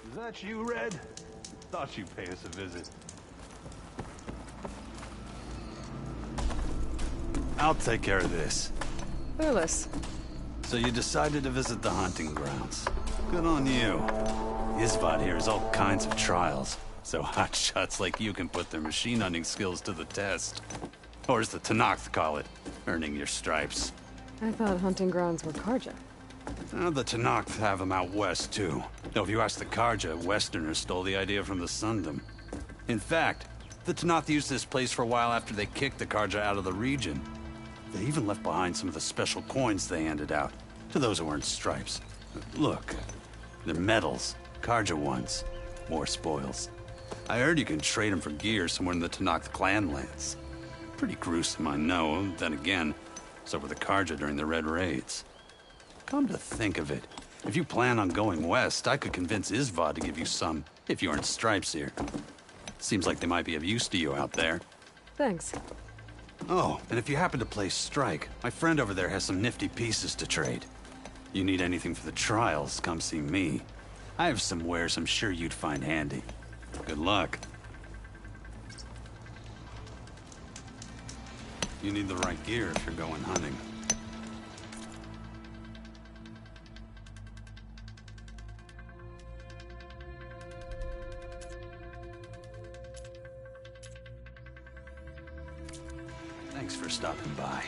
Is that you, Red? Thought you'd pay us a visit. I'll take care of this. Clueless. So you decided to visit the hunting grounds. Good on you. Isvad here has all kinds of trials, so hotshots like you can put their machine hunting skills to the test. Or as the Tenakth call it, earning your stripes. I thought hunting grounds were Karja. The Tenakth have them out west, too. Though if you ask the Karja, Westerners stole the idea from the Sundom. In fact, the Tenakth used this place for a while after they kicked the Karja out of the region. They even left behind some of the special coins they handed out, to those who earned stripes. Look, they're medals, Karja ones. More spoils. I heard you can trade them for gear somewhere in the Tenakth clan lands. Pretty gruesome, I know. Then again, so were the Karja during the Red Raids. Come to think of it, if you plan on going west, I could convince Isvad to give you some, if you earned stripes here. Seems like they might be of use to you out there. Thanks. Oh, and if you happen to play Strike, my friend over there has some nifty pieces to trade. You need anything for the trials, come see me. I have some wares I'm sure you'd find handy. Good luck. You need the right gear if you're going hunting. Thanks for stopping by.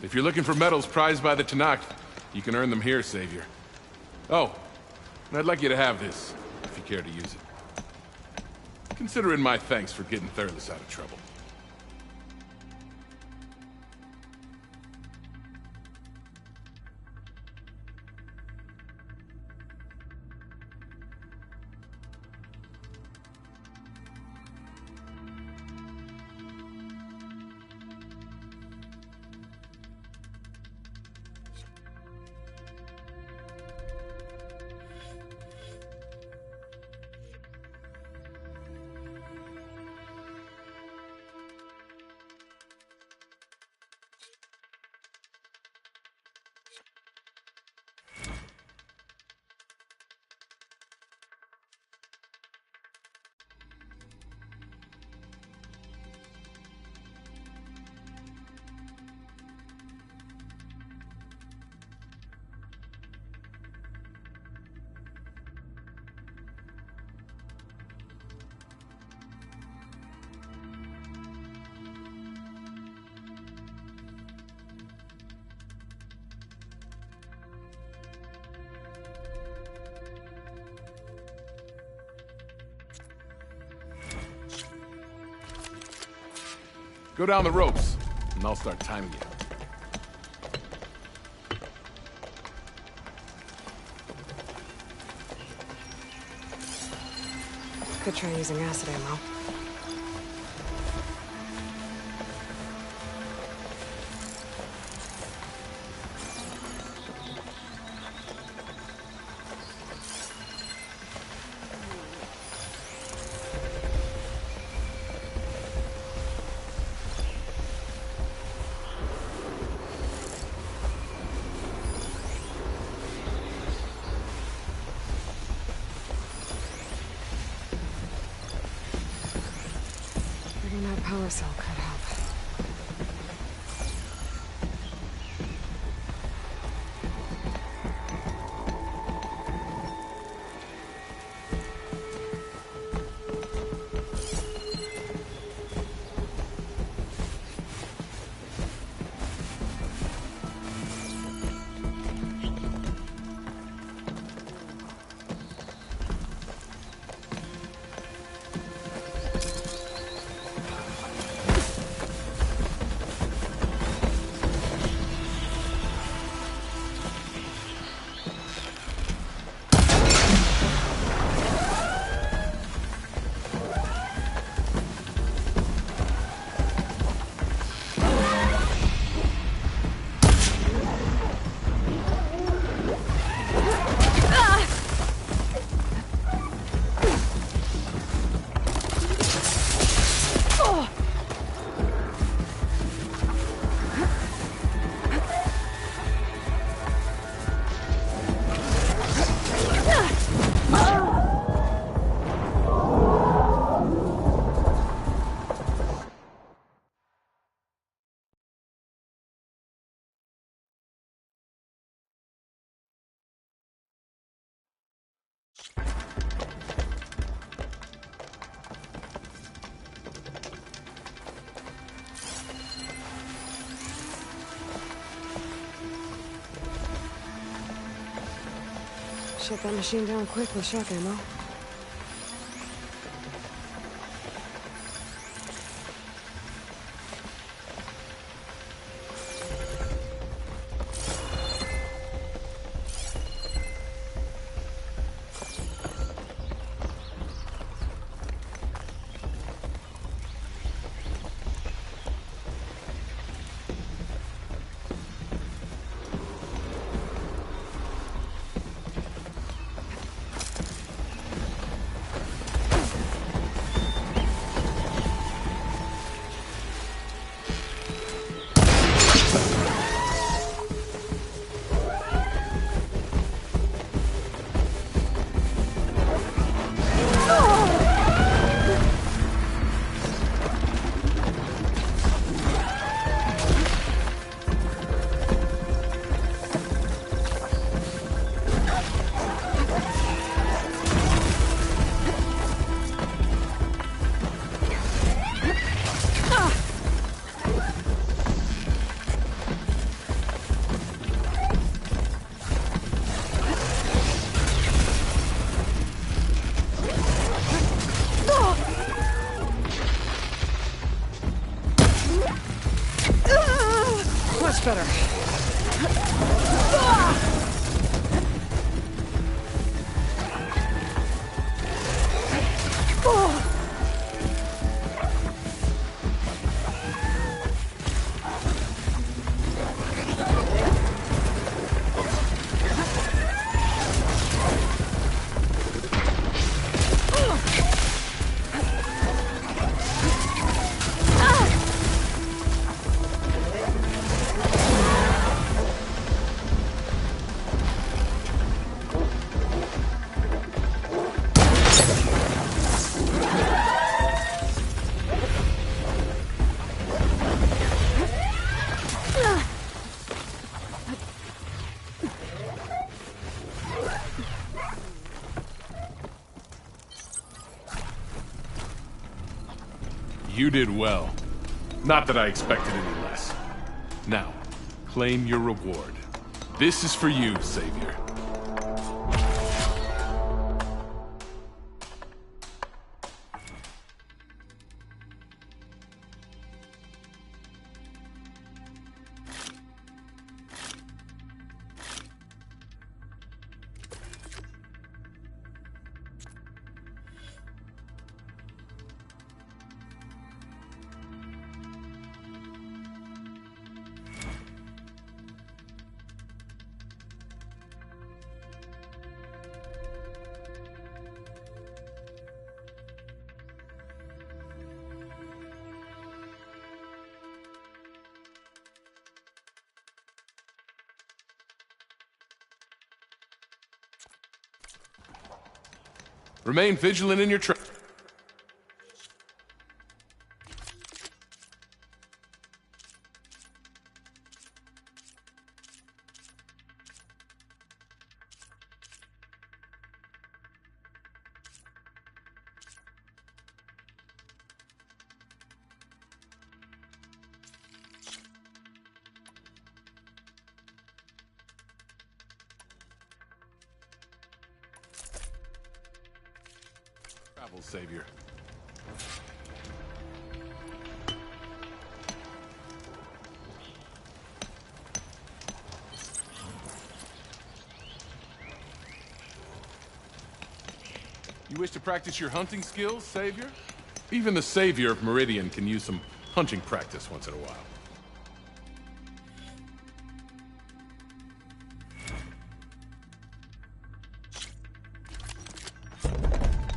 If you're looking for medals prized by the Tenakth, you can earn them here, Savior. Oh, and I'd like you to have this, if you care to use it. Consider it my thanks for getting Thurles out of trouble. Go down the ropes, and I'll start timing you. Could try using acid ammo. Getting that power cell could help. Shut that machine down quick with shock ammo. Much better. You did well. Not that I expected any less. Now, claim your reward. This is for you, Savior. Remain vigilant in your rifles, Savior. You wish to practice your hunting skills, Savior? Even the Savior of Meridian can use some hunting practice once in a while.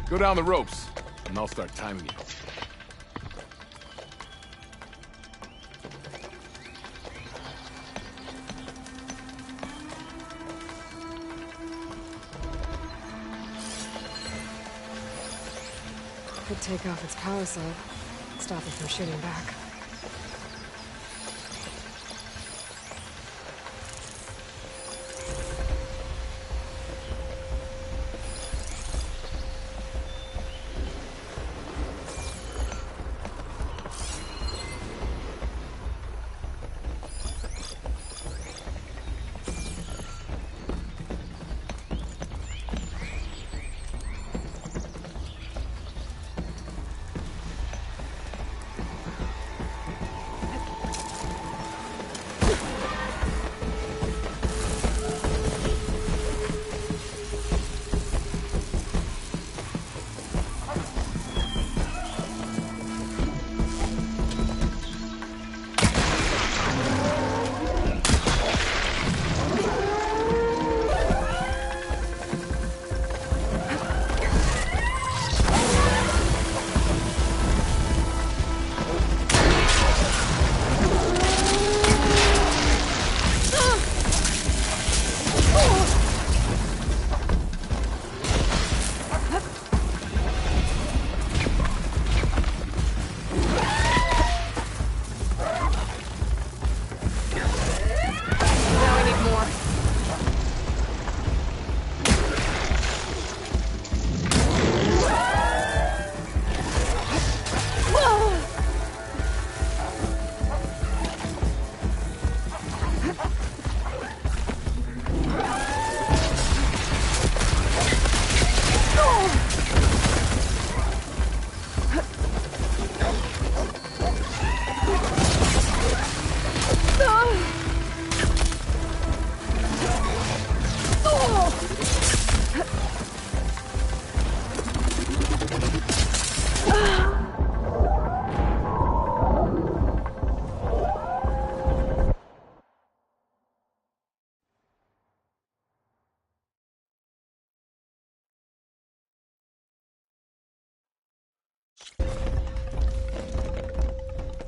Go down the ropes, and I'll start timing you. Could take off its power cell. Stop it from shooting back.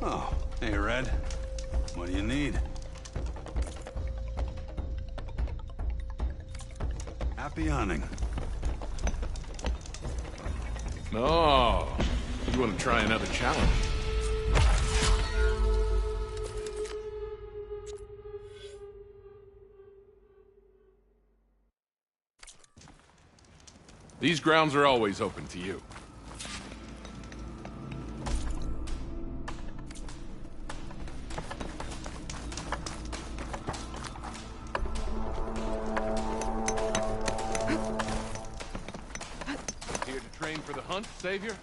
Oh, hey, Red. What do you need? Happy hunting. No. You want to try another challenge? These grounds are always open to you. Here to train for the hunt, Savior?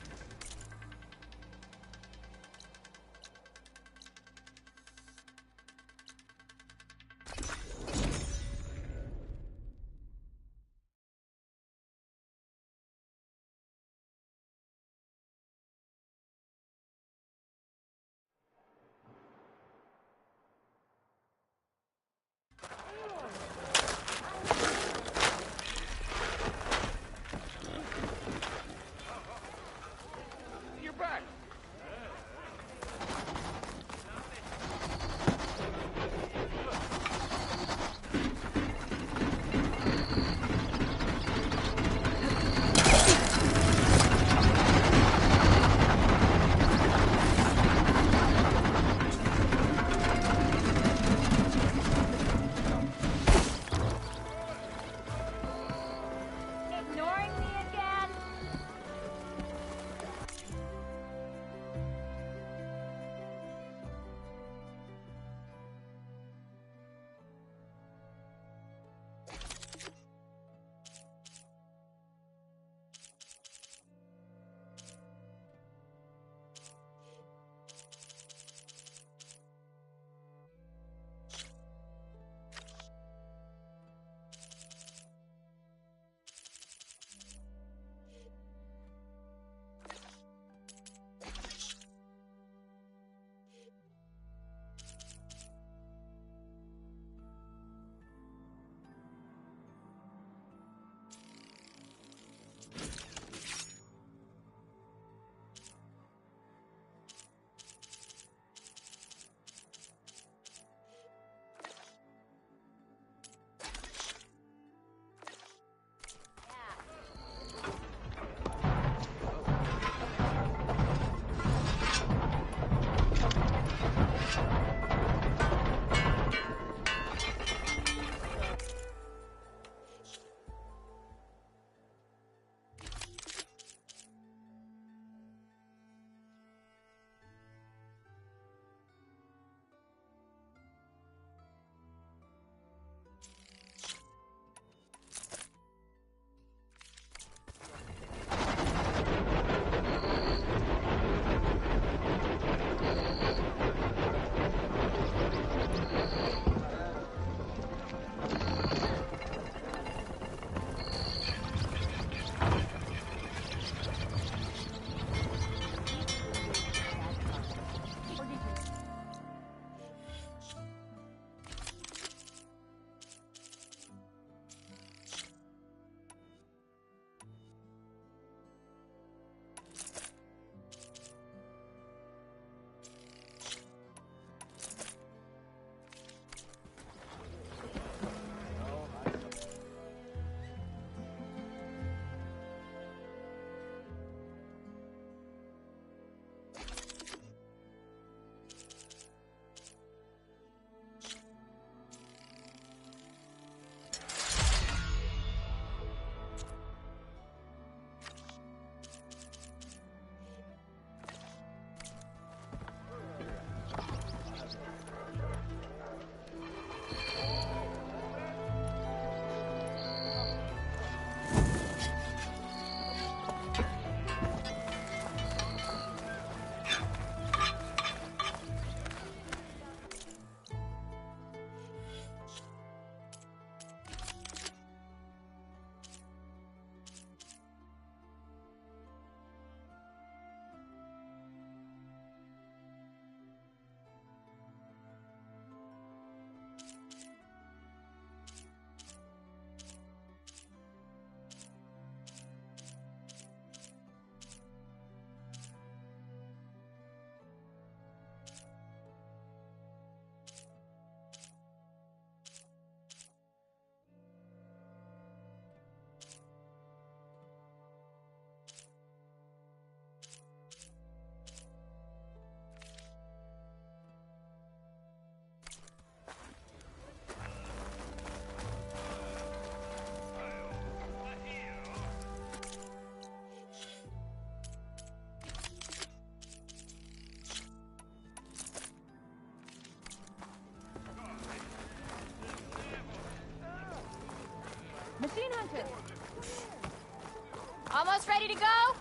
Almost ready to go?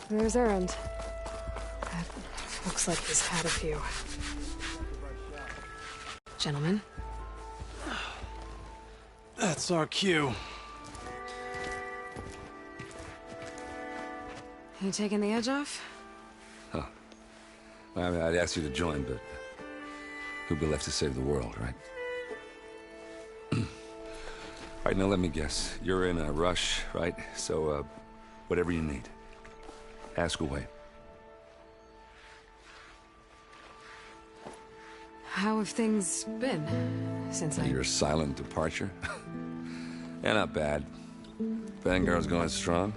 There's Errand. That looks like he's had a few. Gentlemen? That's our cue. You taking the edge off? Huh. Well, I mean, I'd ask you to join, but who'd be left to save the world, right? All right, now let me guess. You're in a rush, right? So, whatever you need, ask away. How have things been since I... Your silent departure? Yeah, not bad. Vanguard's going strong.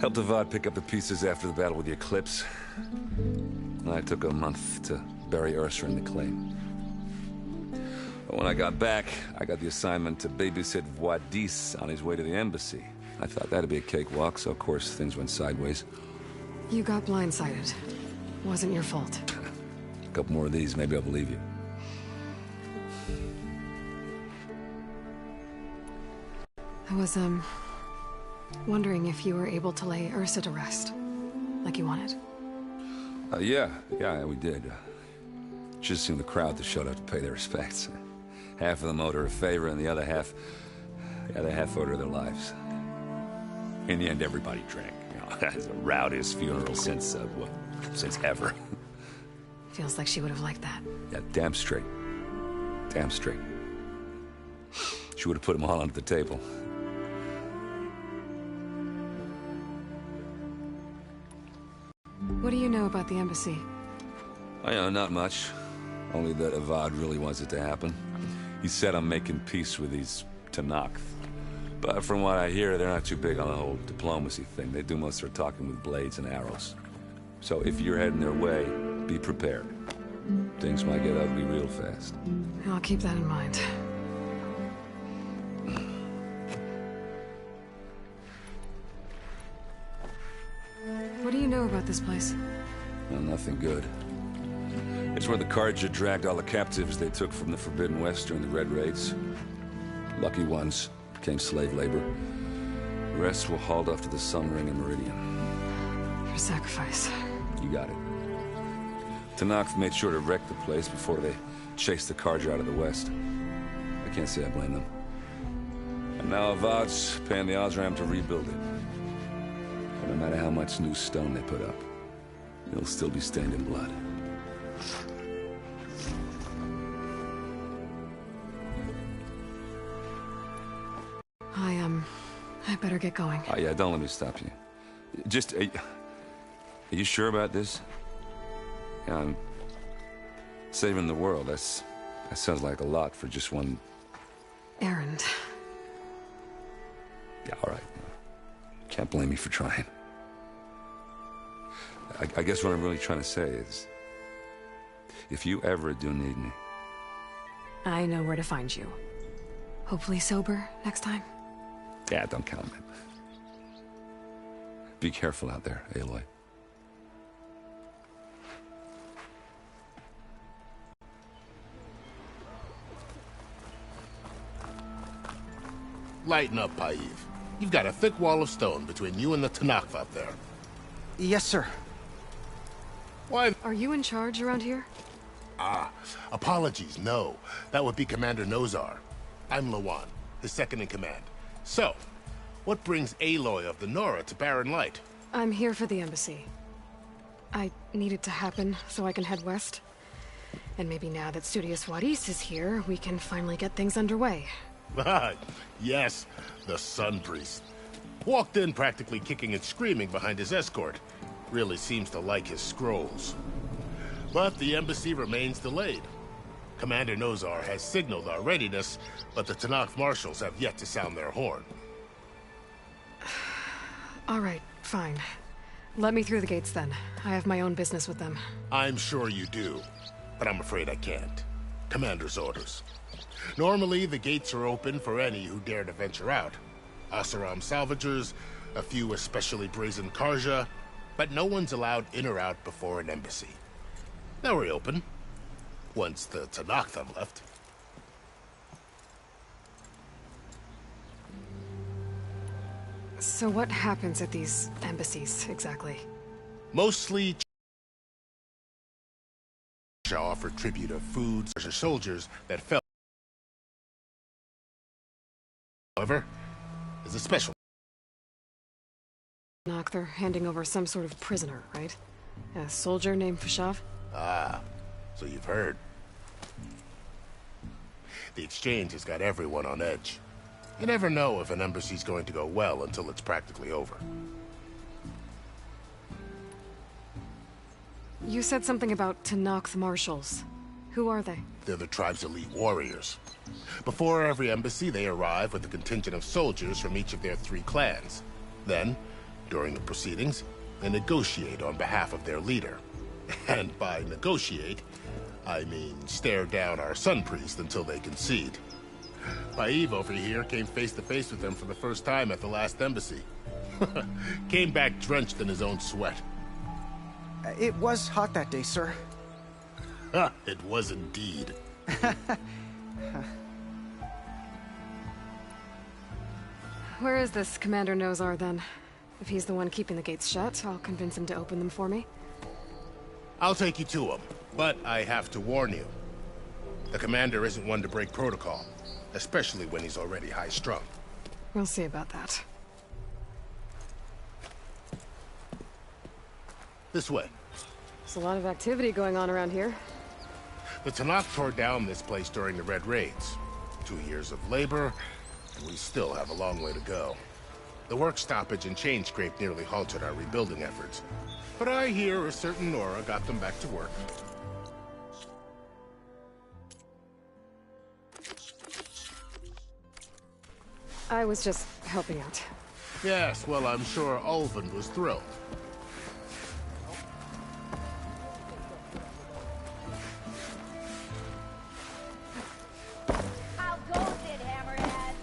Helped Avad pick up the pieces after the battle with the Eclipse. I took a month to bury Ursa in the claim. But when I got back, I got the assignment to babysit Wadis on his way to the embassy. I thought that'd be a cakewalk, so of course things went sideways. You got blindsided. Wasn't your fault. A couple more of these, maybe I'll believe you. I was, wondering if you were able to lay Ursa to rest, like you wanted. Yeah, we did. Just seemed the crowd that showed up to pay their respects. Half of them owed her a favor, and the other half owed her their lives. In the end, everybody drank. You know, it's the rowdiest funeral since ever. Feels like she would have liked that. Yeah, damn straight. Damn straight. She would have put them all under the table. What do you know about the embassy? I know, not much. Only that Avad really wants it to happen. He said I'm making peace with these Tanakh. But from what I hear, they're not too big on the whole diplomacy thing. They do most of their talking with blades and arrows. So if you're heading their way, be prepared. Things might get ugly real fast. I'll keep that in mind. What do you know about this place? Well, nothing good. It's where the Carja dragged all the captives they took from the Forbidden West during the Red Raids. Lucky ones became slave labor. The rest were hauled off to the Sun Ring and Meridian. For sacrifice. You got it. Tanakh made sure to wreck the place before they chased the Carja out of the West. I can't say I blame them. And now Avad's paying the Osram to rebuild it. But no matter how much new stone they put up, it'll still be stained in blood. I better get going. Oh, yeah, don't let me stop you. Just, are you sure about this? Yeah, I'm saving the world. That sounds like a lot for just one... Errand. Yeah, all right. Can't blame me for trying. I guess what I'm really trying to say is, if you ever do need me... I know where to find you. Hopefully sober next time. Yeah, don't count on it. Be careful out there, Aloy. Lighten up, Paiv. You've got a thick wall of stone between you and the Tanakh out there. Yes, sir. Why? Are you in charge around here? Apologies, no. That would be Commander Nozar. I'm Lawan, his second in command. So, what brings Aloy of the Nora to Barren Light? I'm here for the embassy. I need it to happen so I can head west. And maybe now that Studious Wadis is here, we can finally get things underway. Yes, the Sun Priest. Walked in practically kicking and screaming behind his escort. Really seems to like his scrolls. But the embassy remains delayed. Commander Nozar has signaled our readiness, but the Tanakh marshals have yet to sound their horn. All right, fine. Let me through the gates then. I have my own business with them. I'm sure you do, but I'm afraid I can't. Commander's orders. Normally, the gates are open for any who dare to venture out. Oseram salvagers, a few especially brazen Carja, but no one's allowed in or out before an embassy. They'll reopen, once the Tanakh have left. So what happens at these embassies, exactly? Mostly offer tribute of foods or soldiers that fell. However, there's a special. Knock, they're handing over some sort of prisoner, right? A soldier named Fashav? Ah, so you've heard. The exchange has got everyone on edge. You never know if an embassy's going to go well until it's practically over. You said something about Tanakh marshals. Who are they? They're the tribe's elite warriors. Before every embassy, they arrive with a contingent of soldiers from each of their 3 clans. Then, during the proceedings, they negotiate on behalf of their leader. And by negotiate, I mean stare down our sun priest until they concede. Paeve over here came face to face with them for the first time at the last embassy. Came back drenched in his own sweat. It was hot that day, sir. It was indeed. Where is this Commander Nozar, then? If he's the one keeping the gates shut, I'll convince him to open them for me. I'll take you to him, but I have to warn you. The commander isn't one to break protocol, especially when he's already high-strung. We'll see about that. This way. There's a lot of activity going on around here. The Tanakh tore down this place during the Red Raids. 2 years of labor, and we still have a long way to go. The work stoppage and chain scrape nearly halted our rebuilding efforts. But I hear a certain Nora got them back to work. I was just helping out. Yes, well, I'm sure Ulvin was thrilled. How goes it, Hammerhead?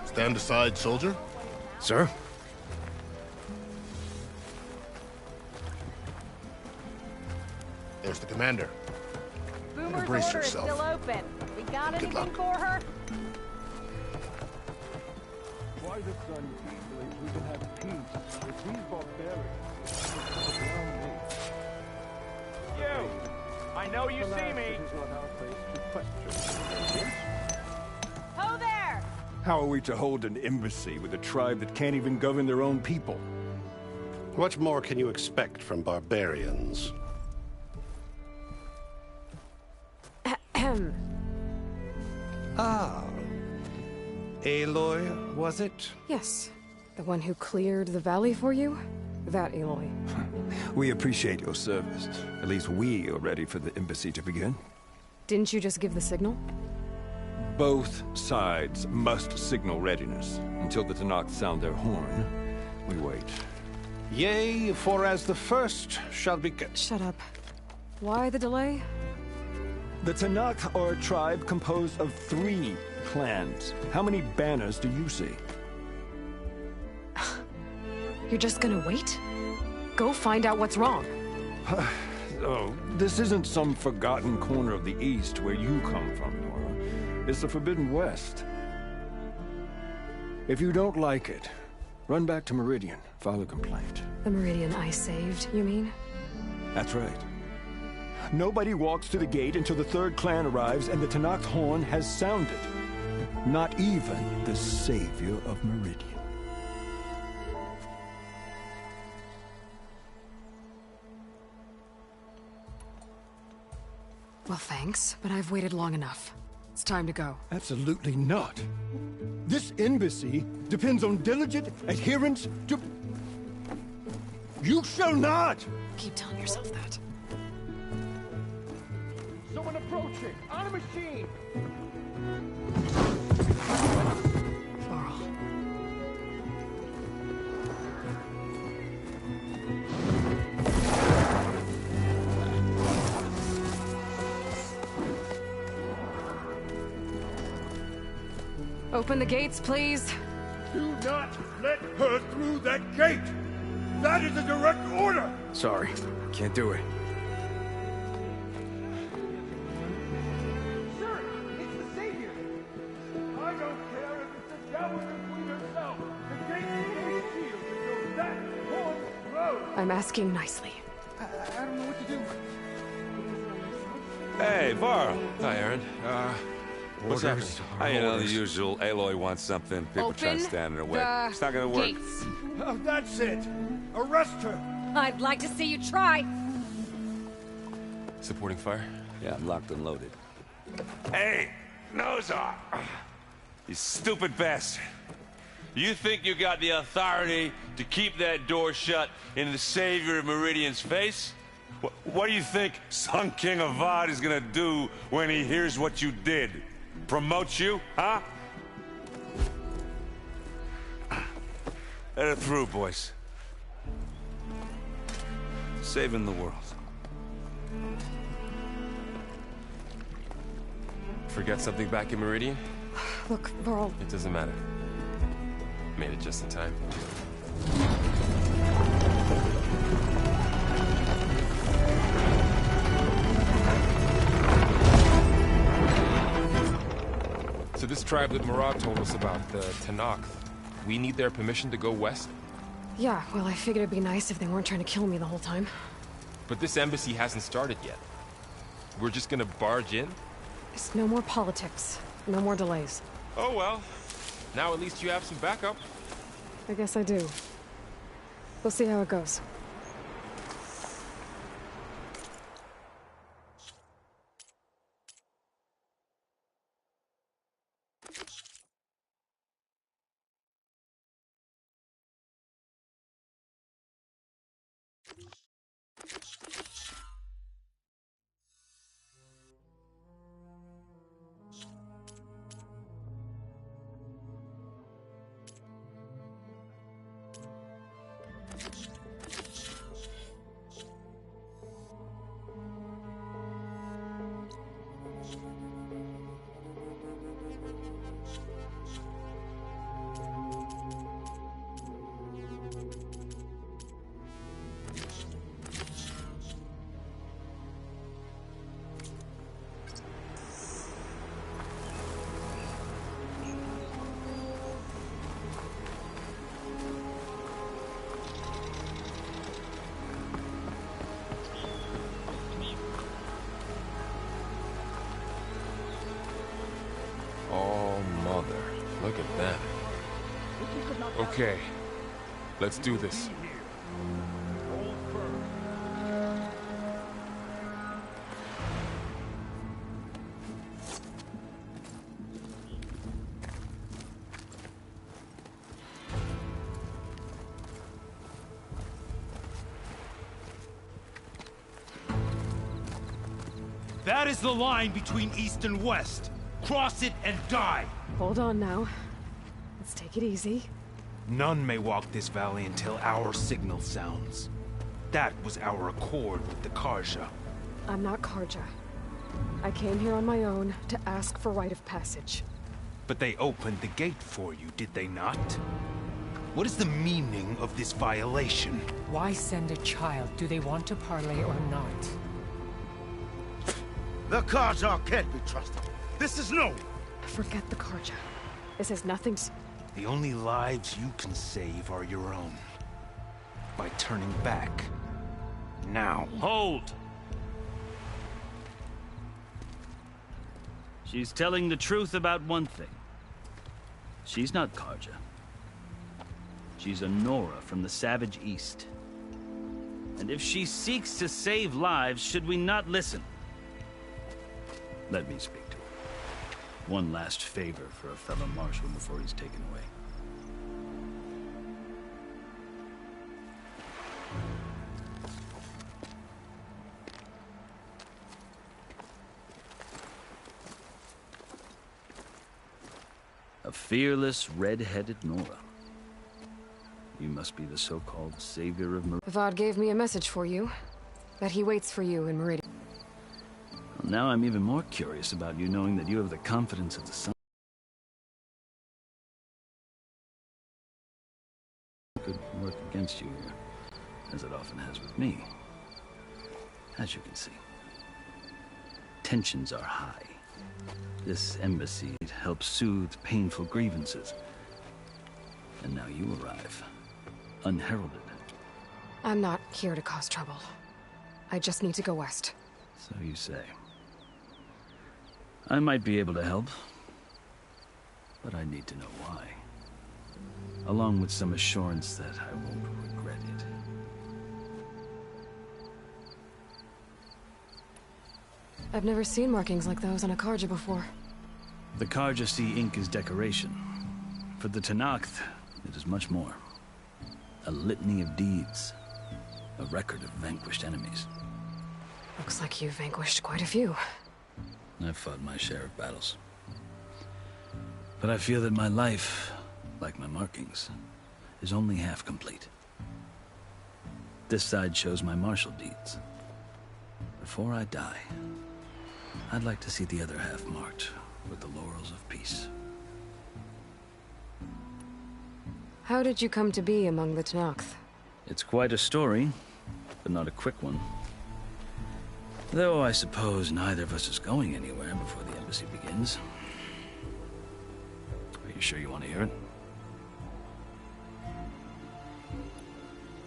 Stand aside, soldier. Sir? There's the commander. Boomer's Brace order is yourself. still open. We got Good anything luck. for her? Why the sun peacefully we can have peace with these barbarians? You! I know you see me! It is not our place to question. Ho there! How are we to hold an embassy with a tribe that can't even govern their own people? What more can you expect from barbarians? Ah. Aloy, was it? Yes. The one who cleared the valley for you? That Aloy. We appreciate your service. At least we are ready for the embassy to begin. Didn't you just give the signal? Both sides must signal readiness. Until the Tanakh sound their horn, we wait. Yea, for as the first shall be... Shut up. Why the delay? The Tanakh are a tribe composed of 3 clans. How many banners do you see? You're just gonna wait? Go find out what's wrong. Oh, this isn't some forgotten corner of the East where you come from, Nora. It's the Forbidden West. If you don't like it, run back to Meridian, file a complaint. The Meridian I saved, you mean? That's right. Nobody walks to the gate until the 3rd clan arrives and the Tanakh horn has sounded. Not even the savior of Meridian. Well, thanks, but I've waited long enough. It's time to go. Absolutely not. This embassy depends on diligent adherence to... You shall not! Keep telling yourself that. Someone approaching! On a machine! Laurel. Open the gates, please. Do not let her through that gate! That is a direct order! Sorry, can't do it. I'm asking nicely. I don't know what to do. Hey, Varl. Hi, Aaron. What's happening? You know, the usual. Aloy wants something. People try to Open stand in her way. the It's not gonna work. gates. That's it. Arrest her. I'd like to see you try. Supporting fire? Yeah, I'm locked and loaded. Hey, Nozar! You stupid bastard. You think you got the authority to keep that door shut in the Savior of Meridian's face? What do you think Sun King Avad is gonna do when he hears what you did? Promote you, huh? Let her through, boys. Saving the world. Forget something back in Meridian? Look, Varl, It doesn't matter. Made it just in time. So this tribe that Murad told us about, the Tanakh, we need their permission to go west? yeah, well, I figured it'd be nice if they weren't trying to kill me the whole time. But this embassy hasn't started yet. We're just gonna barge in? It's no more politics. No more delays. Oh well. Now at least you have some backup. I guess I do. We'll see how it goes. Oh, mother. Look at that. Okay. Let's do this. That is the line between East and West. Cross it and die. Hold on now. Let's take it easy. None may walk this valley until our signal sounds. That was our accord with the Karja. I'm not Karja. I came here on my own to ask for rite of passage. But they opened the gate for you, did they not? What is the meaning of this violation? Why send a child? Do they want to parley or not? The Karja can't be trusted. This is no... Forget the Karja. This has nothing to... The only lives you can save are your own. By turning back. Now. Hold! She's telling the truth about one thing. She's not Karja. She's a Nora from the Savage East. And if she seeks to save lives, should we not listen? Let me speak to her. One last favor for a fellow marshal before he's taken away. A fearless, red-headed Nora. You must be the so-called savior of Meridian. Avad gave me a message for you. That he waits for you in Meridian. Well, now I'm even more curious about you knowing that you have the confidence of the sun. Could work against you here, as it often has with me. As you can see, tensions are high. This embassy helps soothe painful grievances. And now you arrive, unheralded. I'm not here to cause trouble. I just need to go west. So you say. I might be able to help, but I need to know why. Along with some assurance that I won't regret it. I've never seen markings like those on a Karja before. The Karja see ink as decoration. For the Tenakth, it is much more. A litany of deeds. A record of vanquished enemies. Looks like you've vanquished quite a few. I've fought my share of battles. But I feel that my life, like my markings, is only half complete. This side shows my martial deeds. Before I die, I'd like to see the other half marked with the laurels of peace. How did you come to be among the Tenakth? It's quite a story, but not a quick one. Though I suppose neither of us is going anywhere before the embassy begins. Are you sure you want to hear it?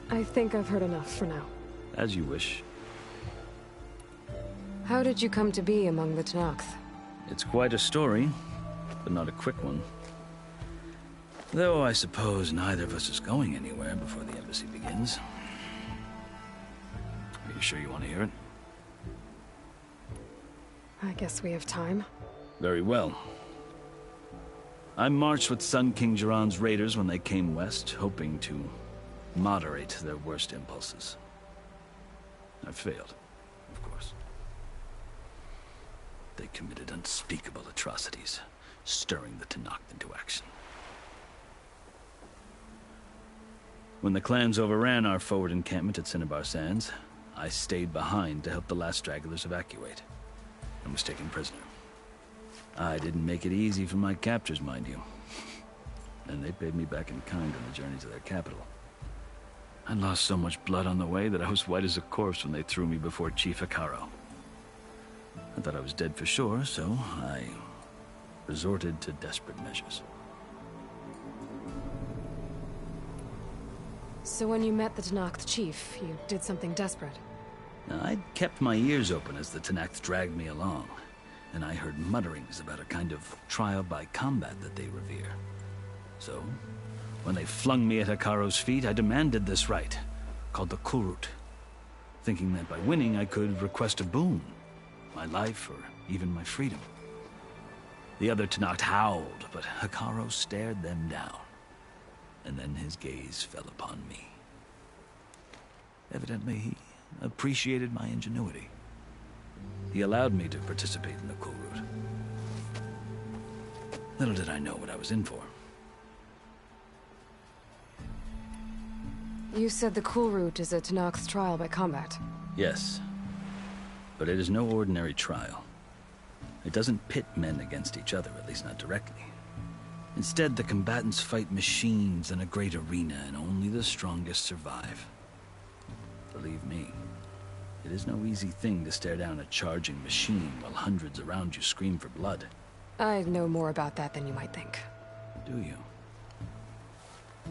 I think I've heard enough for now. As you wish. How did you come to be among the Tenakth? It's quite a story, but not a quick one. Though I suppose neither of us is going anywhere before the embassy begins. Are you sure you want to hear it? I guess we have time. Very well. I marched with Sun King Jiran's raiders when they came west, hoping to moderate their worst impulses. I failed, of course. They committed unspeakable atrocities, stirring the Tenakth into action. When the clans overran our forward encampment at Cinnabar Sands, I stayed behind to help the last stragglers evacuate, and was taken prisoner. I didn't make it easy for my captors, mind you. And they paid me back in kind on the journey to their capital. I lost so much blood on the way that I was white as a corpse when they threw me before Chief Hikaro. I thought I was dead for sure, so I resorted to desperate measures. So when you met the Tenakth chief, you did something desperate? I'd kept my ears open as the Tenakth dragged me along, and I heard mutterings about a kind of trial by combat that they revere. So, when they flung me at Hikaro's feet, I demanded this rite, called the Kulrut, thinking that by winning I could request a boon, my life or even my freedom. The other Tenakth howled, but Hikaro stared them down, and then his gaze fell upon me. Evidently, he appreciated my ingenuity. He allowed me to participate in the Kulrut. Little did I know what I was in for. You said the Kulrut is a Tenakth's trial by combat. Yes, but it is no ordinary trial. It doesn't pit men against each other, at least not directly. Instead, the combatants fight machines in a great arena, and only the strongest survive. Believe me, it is no easy thing to stare down a charging machine while hundreds around you scream for blood. I know more about that than you might think. Do you?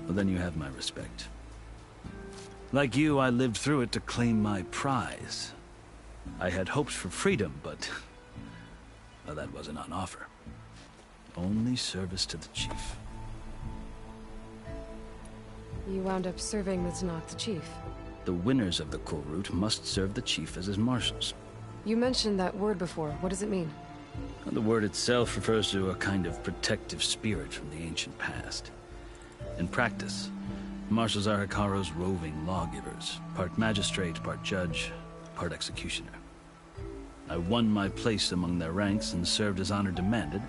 Well, then you have my respect. Like you, I lived through it to claim my prize. I had hoped for freedom, but well, that wasn't on offer. Only service to the chief. You wound up serving the Tenakth chief. The winners of the Kulrut must serve the chief as his marshals. You mentioned that word before. What does it mean? Well, the word itself refers to a kind of protective spirit from the ancient past. In practice, marshals are Hikaro's roving lawgivers, part magistrate, part judge, part executioner. I won my place among their ranks and served as honor demanded,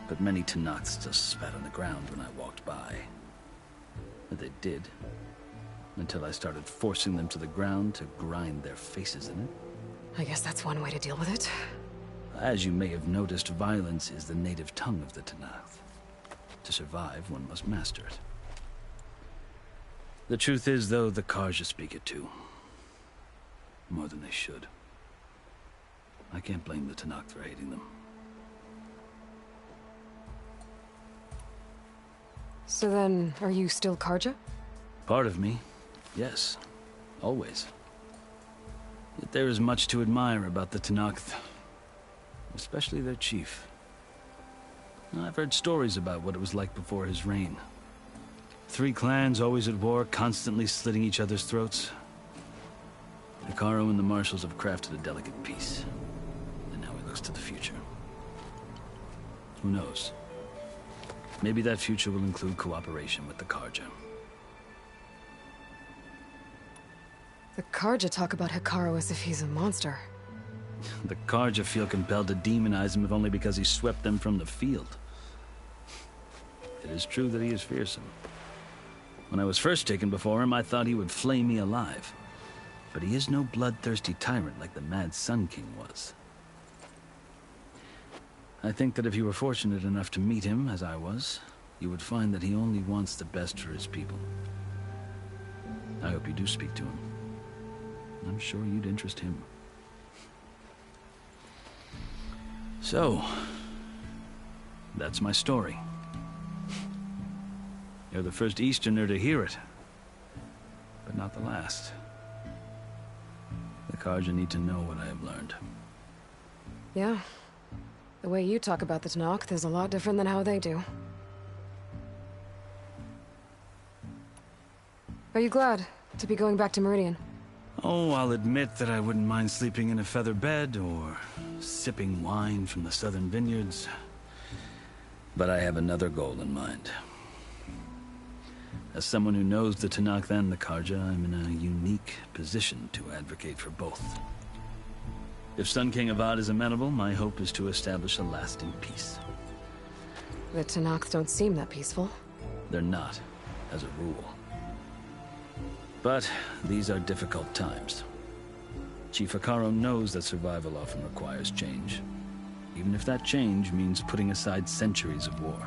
but many Tenakths just spat on the ground when I walked by. But they did, until I started forcing them to the ground to grind their faces in it. I guess that's one way to deal with it. As you may have noticed, violence is the native tongue of the Tenakth. To survive, one must master it. The truth is, though, the Karja speak it too. More than they should. I can't blame the Tenakth for hating them. So then, are you still Karja? Part of me, yes. Always. Yet there is much to admire about the Tenakth, especially their chief. I've heard stories about what it was like before his reign. 3 clans always at war, constantly slitting each other's throats. Hekarro and the Marshals have crafted a delicate peace, and now he looks to the future. Who knows? Maybe that future will include cooperation with the Karja. The Karja talk about Hekarro as if he's a monster. The Karja feel compelled to demonize him if only because he swept them from the field. It is true that he is fearsome. When I was first taken before him, I thought he would flay me alive. But he is no bloodthirsty tyrant like the Mad Sun King was. I think that if you were fortunate enough to meet him, as I was, you would find that he only wants the best for his people. I hope you do speak to him. I'm sure you'd interest him. So, that's my story. You're the first Easterner to hear it, but not the last. The Karja need to know what I have learned. Yeah. The way you talk about the Tenakth is a lot different than how they do. Are you glad to be going back to Meridian? Oh, I'll admit that I wouldn't mind sleeping in a feather bed or sipping wine from the southern vineyards. But I have another goal in mind. As someone who knows the Tenakth and the Karja, I'm in a unique position to advocate for both. If Sun King Avad is amenable, my hope is to establish a lasting peace. The Tenakth don't seem that peaceful. They're not, as a rule. But these are difficult times. Chief Hekarro knows that survival often requires change, even if that change means putting aside centuries of war.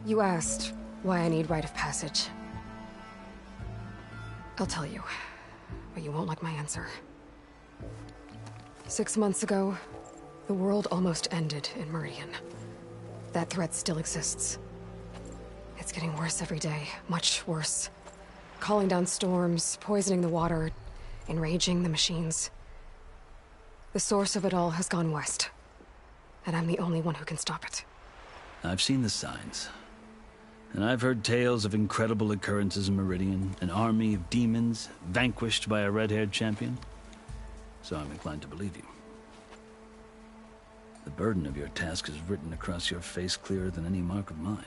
You asked why I need rite of passage. I'll tell you, but you won't like my answer. 6 months ago, the world almost ended in Meridian. That threat still exists. It's getting worse every day, much worse. Calling down storms, poisoning the water, enraging the machines. The source of it all has gone west, and I'm the only one who can stop it. I've seen the signs. And I've heard tales of incredible occurrences in Meridian, an army of demons vanquished by a red-haired champion. So I'm inclined to believe you. The burden of your task is written across your face clearer than any mark of mine.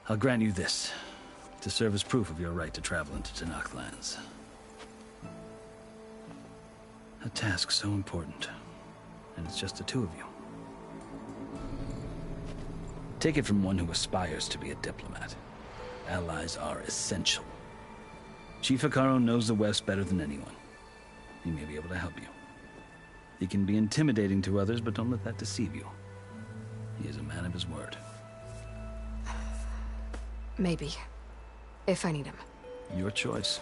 I'll grant you this, to serve as proof of your right to travel into Tenakth lands. A task so important, and it's just the 2 of you. Take it from one who aspires to be a diplomat. Allies are essential. Chief Hekarro knows the West better than anyone. He may be able to help you. He can be intimidating to others, but don't let that deceive you. He is a man of his word. Maybe. If I need him. Your choice.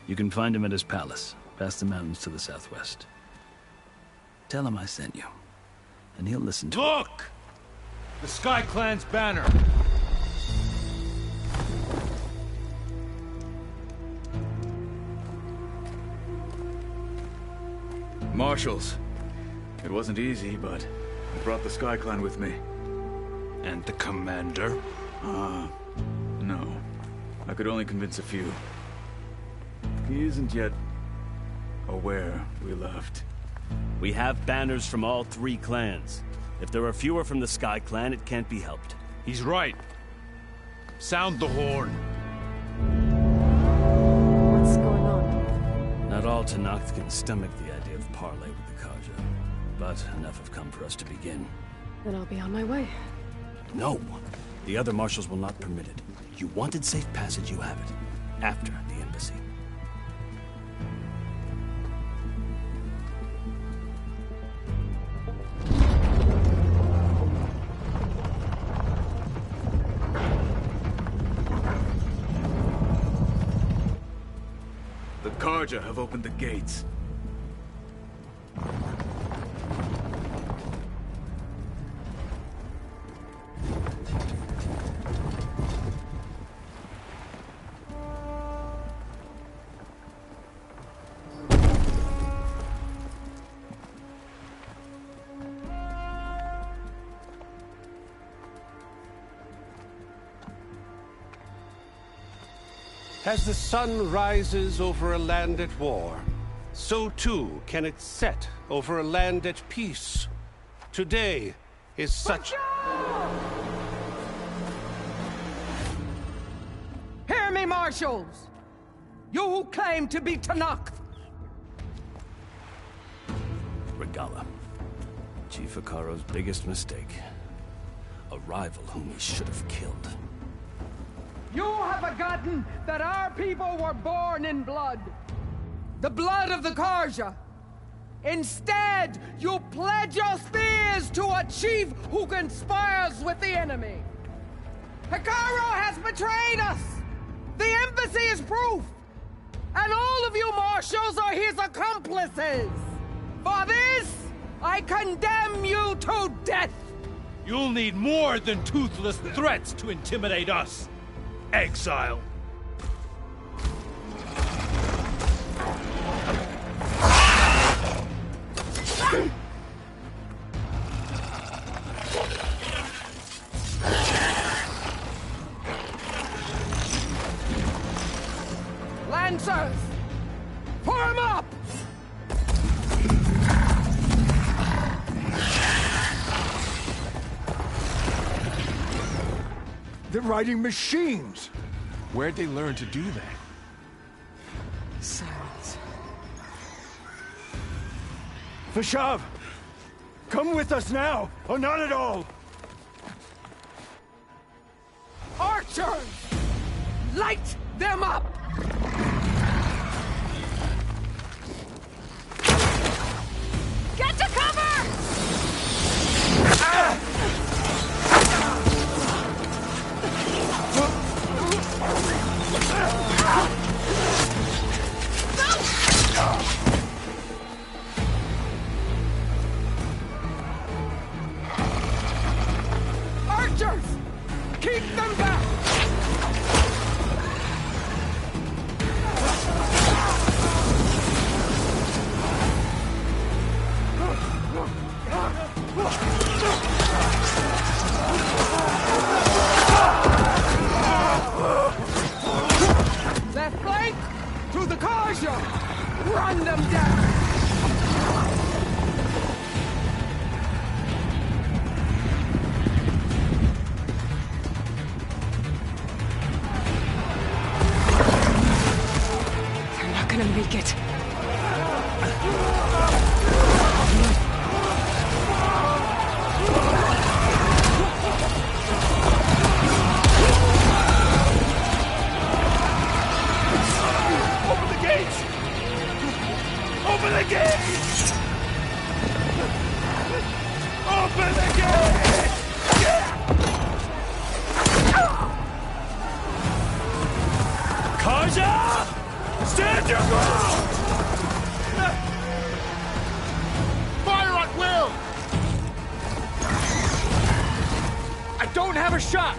You can find him at his palace, past the mountains to the southwest. Tell him I sent you, and he'll listen to Look! The Sky Clan's banner! Marshals. It wasn't easy, but I brought the Sky Clan with me. And the commander? No. I could only convince a few. He isn't yet aware we left. We have banners from all 3 clans. If there are fewer from the Sky Clan, it can't be helped. He's right. Sound the horn. What's going on? Not all Tenakth can stomach the idea of parley with the Karja, but enough have come for us to begin. Then I'll be on my way. No. The other marshals will not permit it. You wanted safe passage, you have it. After the embassy. The Karja have opened the gates. As the sun rises over a land at war, so too can it set over a land at peace. Today is such... Hear me, Marshals! You who claim to be Tanakh! Regala. Chief Hikaro's biggest mistake. A rival whom he should have killed. You have forgotten that our people were born in blood. The blood of the Karja. Instead, you pledge your spears to a chief who conspires with the enemy. Hikaro has betrayed us! The embassy is proof! And all of you marshals are his accomplices! For this, I condemn you to death! You'll need more than toothless threats to intimidate us. Exile. Lancers! Form up! They're riding machines! Where'd they learn to do that? Silence. Vashav! Come with us now, or not at all! Archers! Light them up! Get to cover! Archers! Keep them back! Left flank! To the Karja! Run them down! They're not gonna make it. Open the gates! Open the gates! Open the gates! Karja! Stand your ground! Fire at will! I don't have a shot!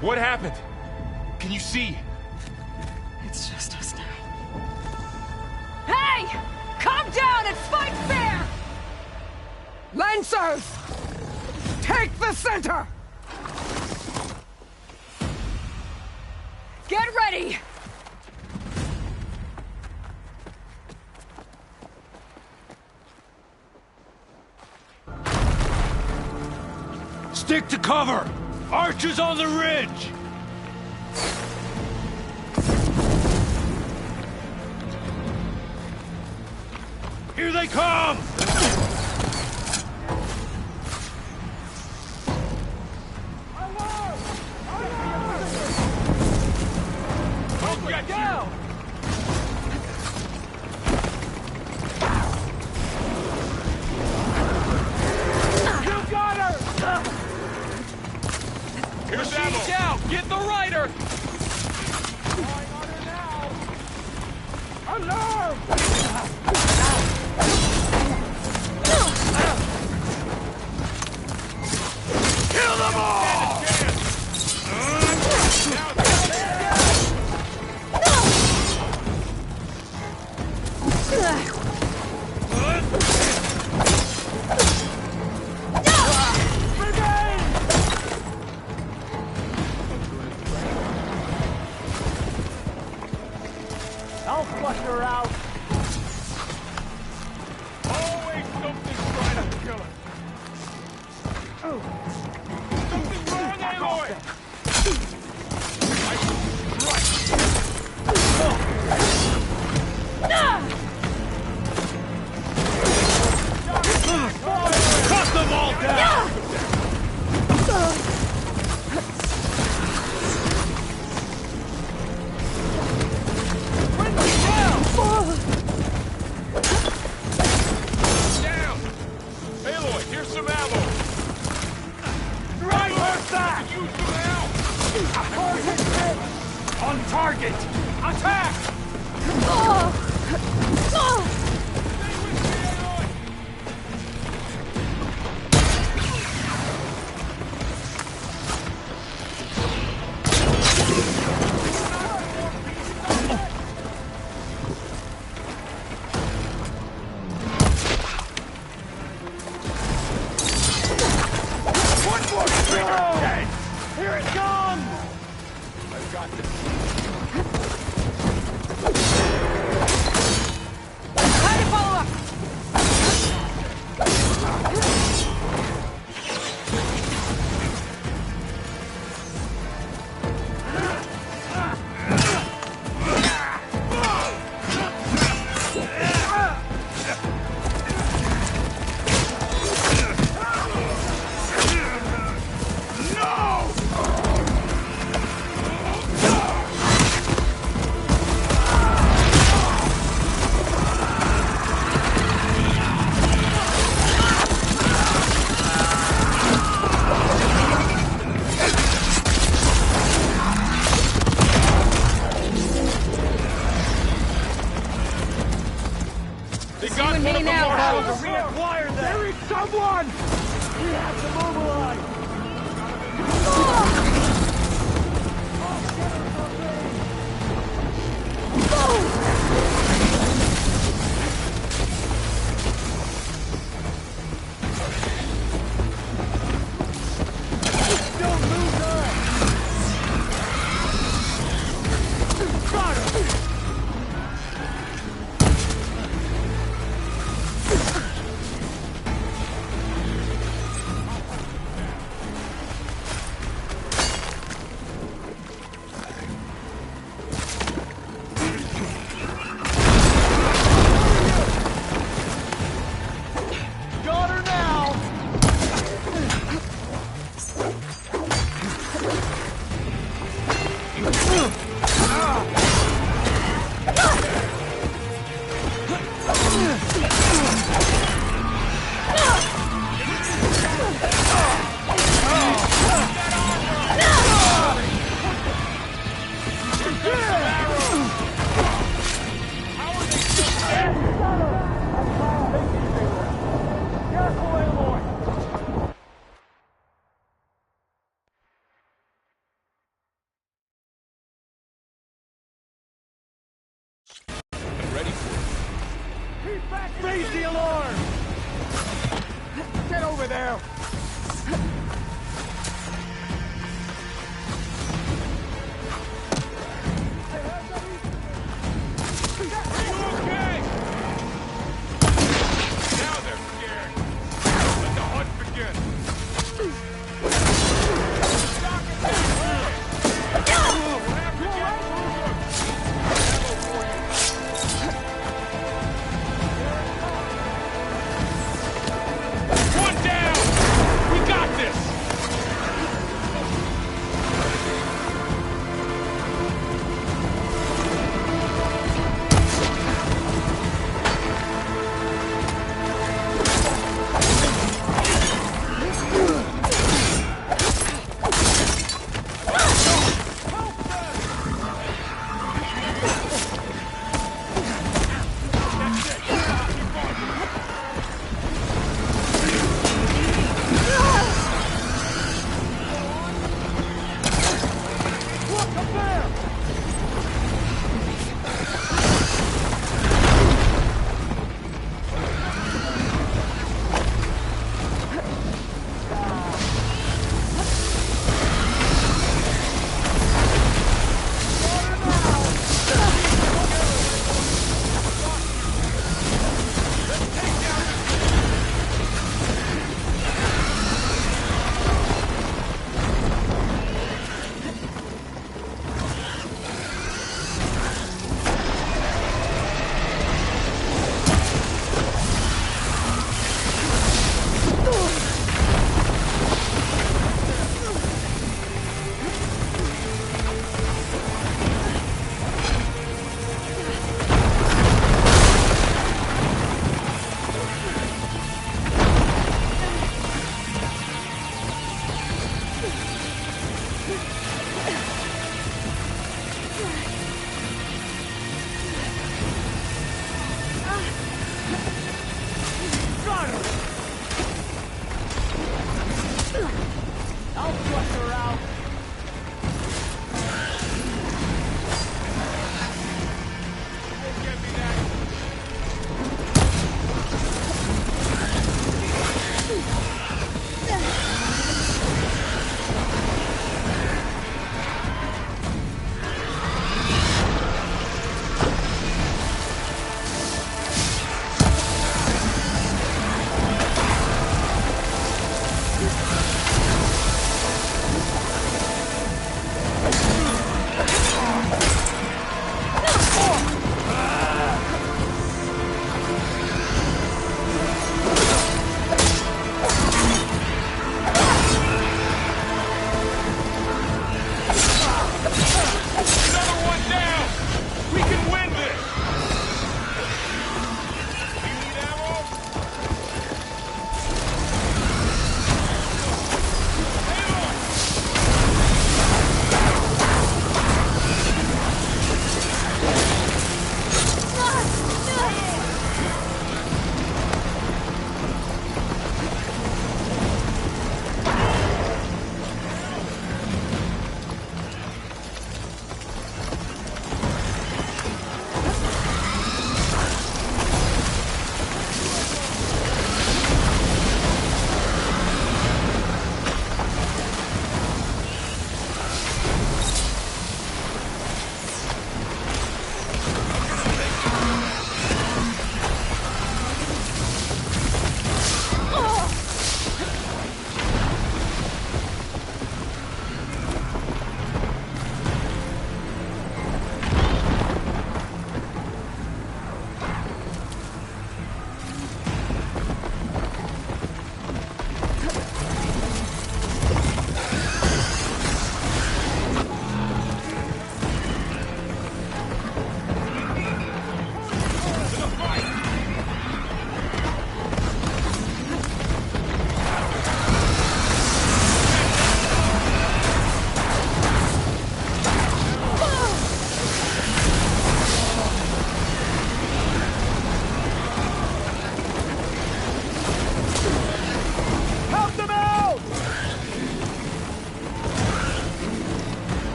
What happened? Can you see? It's just us now. Hey! Calm down and fight fair! Lancers! Take the center! Get ready! Stick to cover! Archers on the ridge! Here they come! Get down! You got her! Kill them all! I'll flush her out. Always something trying to kill us. Something wrong, Aloy! Cut them all down! Down! Aloy, here's some ammo! Right her back! Use some help! On target! Attack! Here it comes! I've got this. Time to follow up! They got one of the marshals! Reacquire them! There is someone! We have to mobilize! Don't lose her! Got her! Got her now! Ready for it. Raise the alarm! Get over there! Okay! Now they're scared. Let the hunt begin. One down!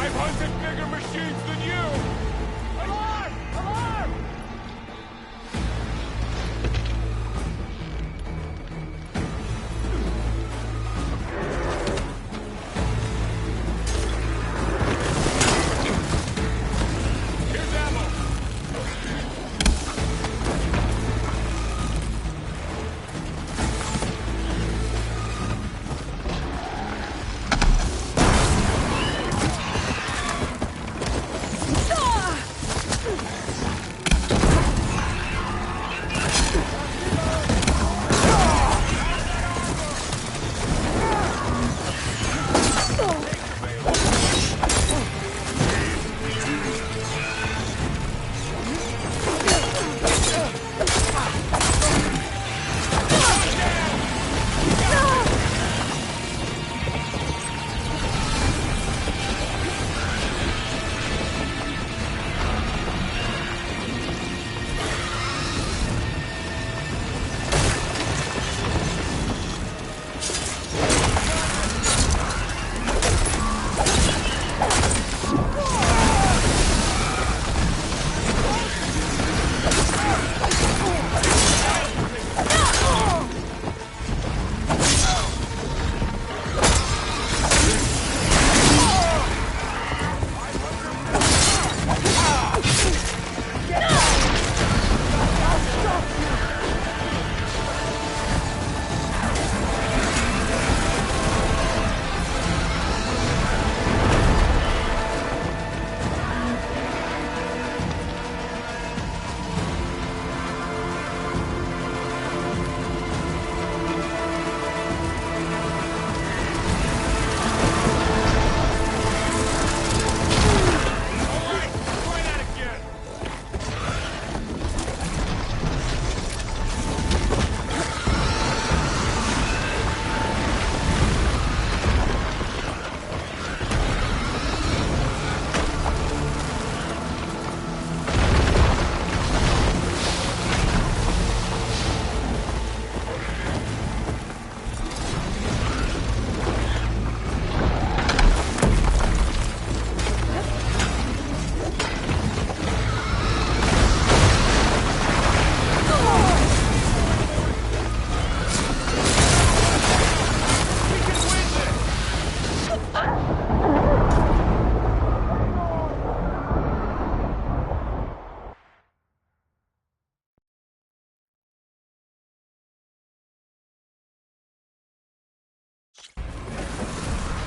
I've hunted bigger machines than you! Alarm! Alarm! Here's ammo!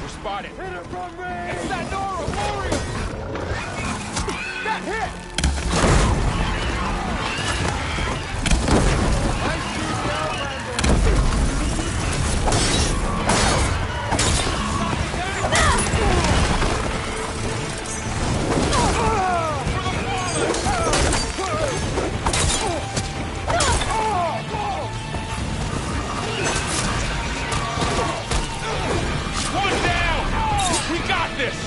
Spotted. Hit it from range! It's that Nora warrior! That hit! One down! We got this!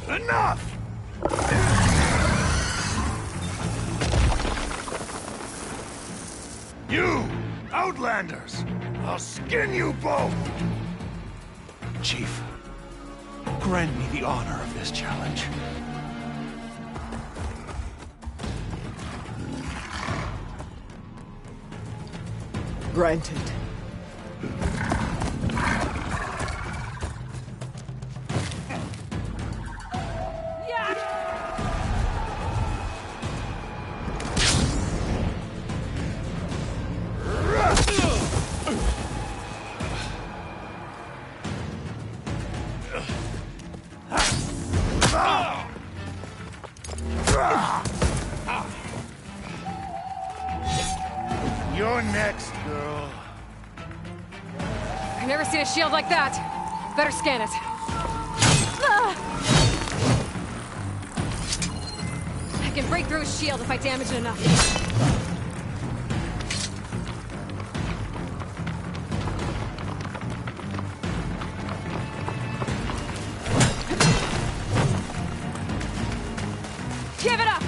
Enough! You! Outlanders! I'll skin you both! Chief, grant me the honor of this challenge. Granted. You're next, girl. I've never seen a shield like that. Better scan it. I can break through his shield if I damage it enough. Give it up!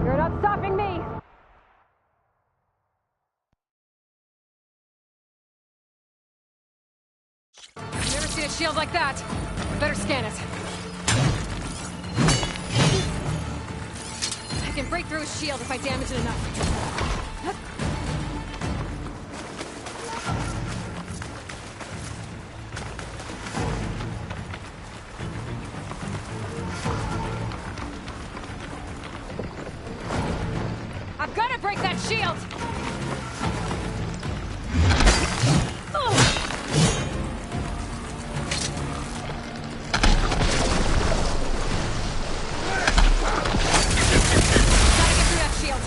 You're not stopping me! I've never seen a shield like that. Better scan it. I can break through his shield if I damage it enough. I've got to break that shield! Gotta get through that shield.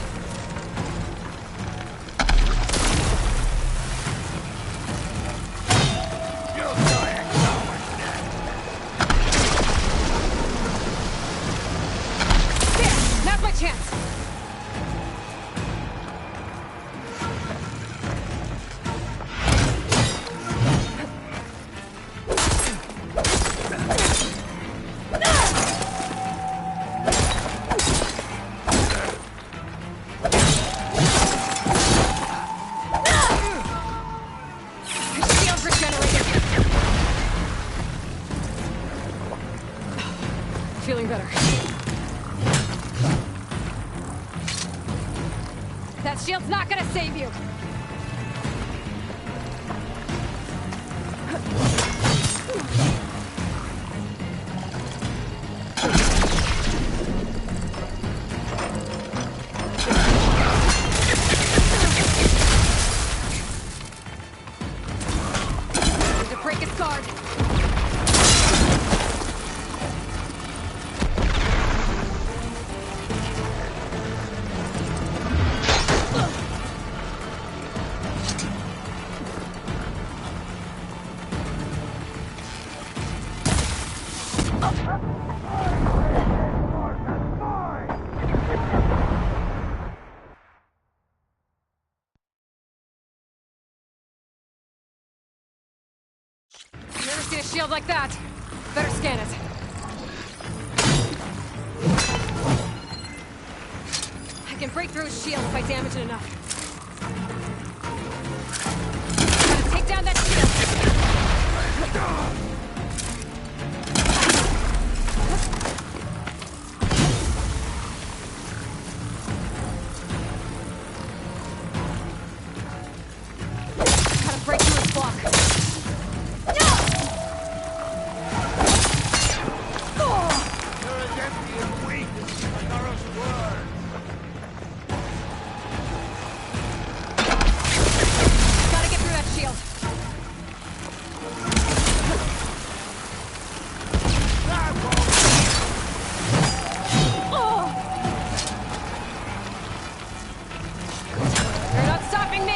There! Now's my chance! Shield regenerated. Feeling better. That shield's not gonna save you. Need to break its guard. Never seen a shield like that. Better scan it. I can break through his shield if I damage it enough. Gotta take down that shield. Gotta break through his block. You're as empty and weak as Naru's words. Gotta get through that shield. You're not stopping me!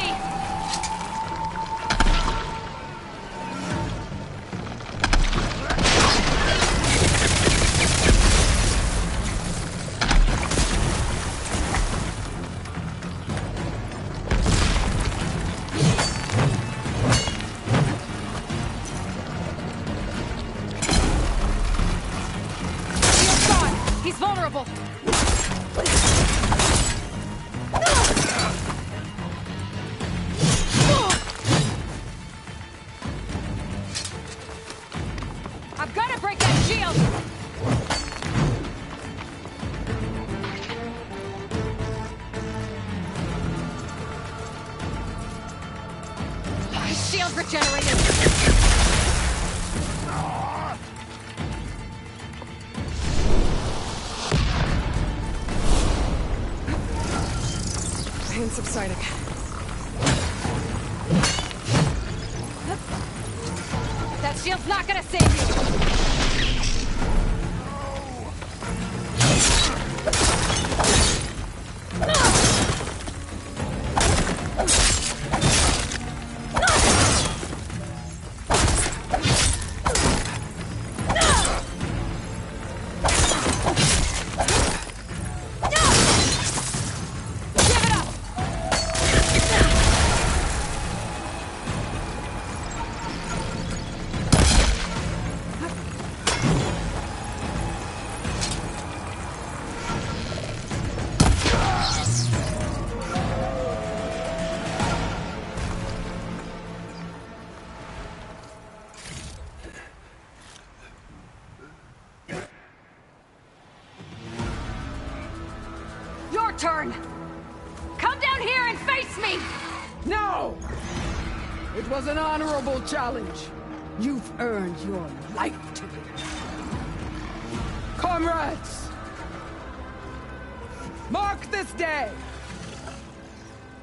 His shield regenerated! Pain subsiding. That shield's not gonna save you! Turn! Come down here and face me! No! It was an honorable challenge. You've earned your life today. Comrades! Mark this day!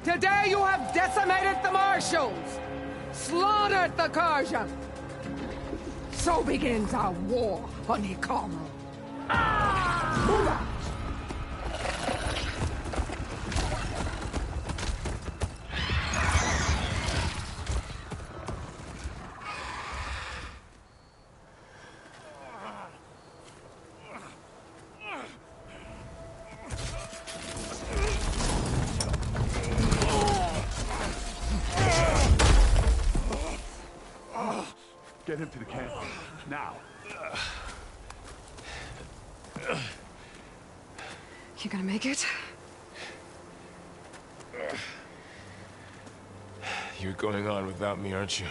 Today you have decimated the Marshals! Slaughtered the Karja! So begins our war, Honeycomb. Move out! Get him to the camp. Now. You gonna make it? You're going on without me, aren't you?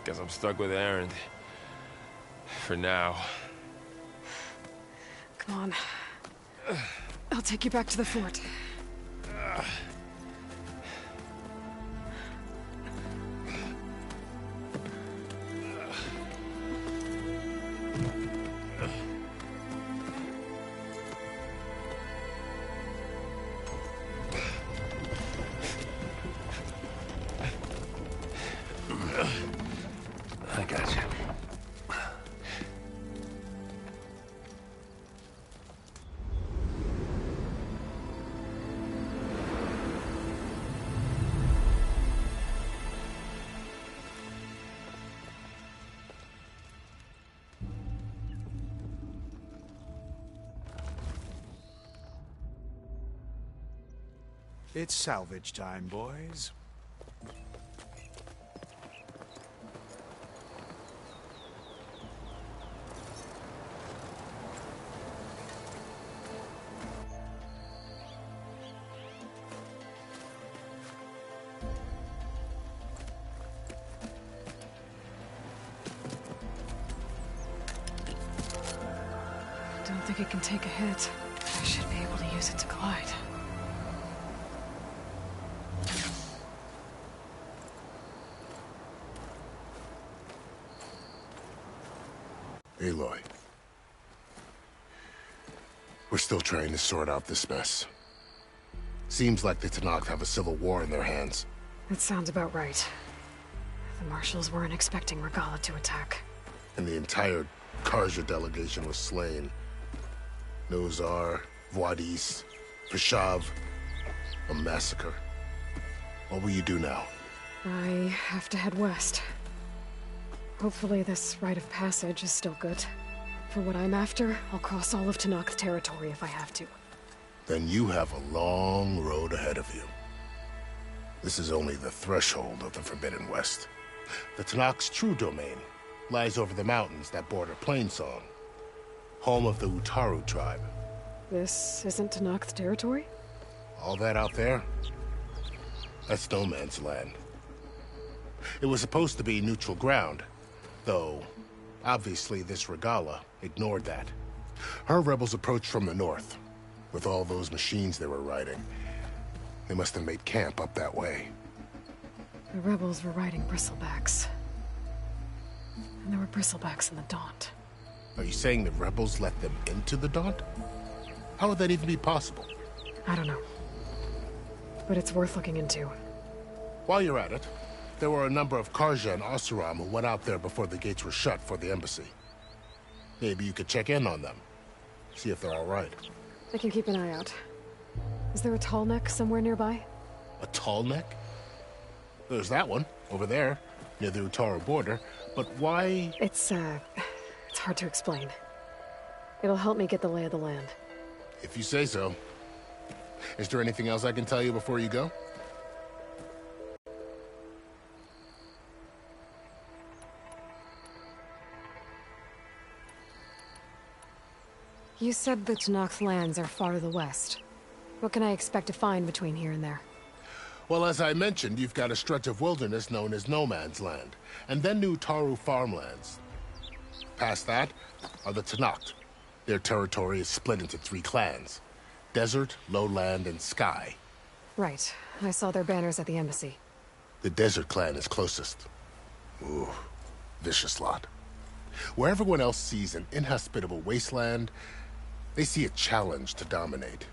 Guess I'm stuck with Aaron. For now. Come on. I'll take you back to the fort. I got you. It's salvage time, boys. Don't think it can take a hit. I should be able to use it to glide. Aloy. We're still trying to sort out this mess. Seems like the Tenakth have a civil war in their hands. That sounds about right. The Marshals weren't expecting Regala to attack. And the entire Karja delegation was slain. Nozar, Voidis, Peshav. A massacre. What will you do now? I have to head west. Hopefully this rite of passage is still good. For what I'm after, I'll cross all of Tenakth territory if I have to. Then you have a long road ahead of you. This is only the threshold of the Forbidden West. The Tenakth's true domain lies over the mountains that border Plainsong, home of the Utaru tribe. This isn't Tenakth territory? All that out there? That's no man's land. It was supposed to be neutral ground, though obviously this Regala ignored that. Her rebels approached from the north, With all those machines they were riding, they must have made camp up that way. The rebels were riding bristlebacks. And there were bristlebacks in the Daunt. Are you saying the rebels let them into the Daunt? How would that even be possible? I don't know. But it's worth looking into. While you're at it, there were a number of Karja and Oseram who went out there before the gates were shut for the embassy. Maybe you could check in on them. See if they're all right. I can keep an eye out. Is there a tall neck somewhere nearby? A tall neck? There's that one, over there, near the Utaru border. But why? It's hard to explain. It'll help me get the lay of the land. If you say so. Is there anything else I can tell you before you go? You said the Tenakth lands are far to the west. What can I expect to find between here and there? Well, as I mentioned, you've got a stretch of wilderness known as No Man's Land, and then New Taru farmlands. Past that are the Tenakth. Their territory is split into 3 clans: Desert, Lowland, and Sky. Right. I saw their banners at the embassy. The Desert clan is closest. Ooh, vicious lot. Where everyone else sees an inhospitable wasteland, they see a challenge to dominate.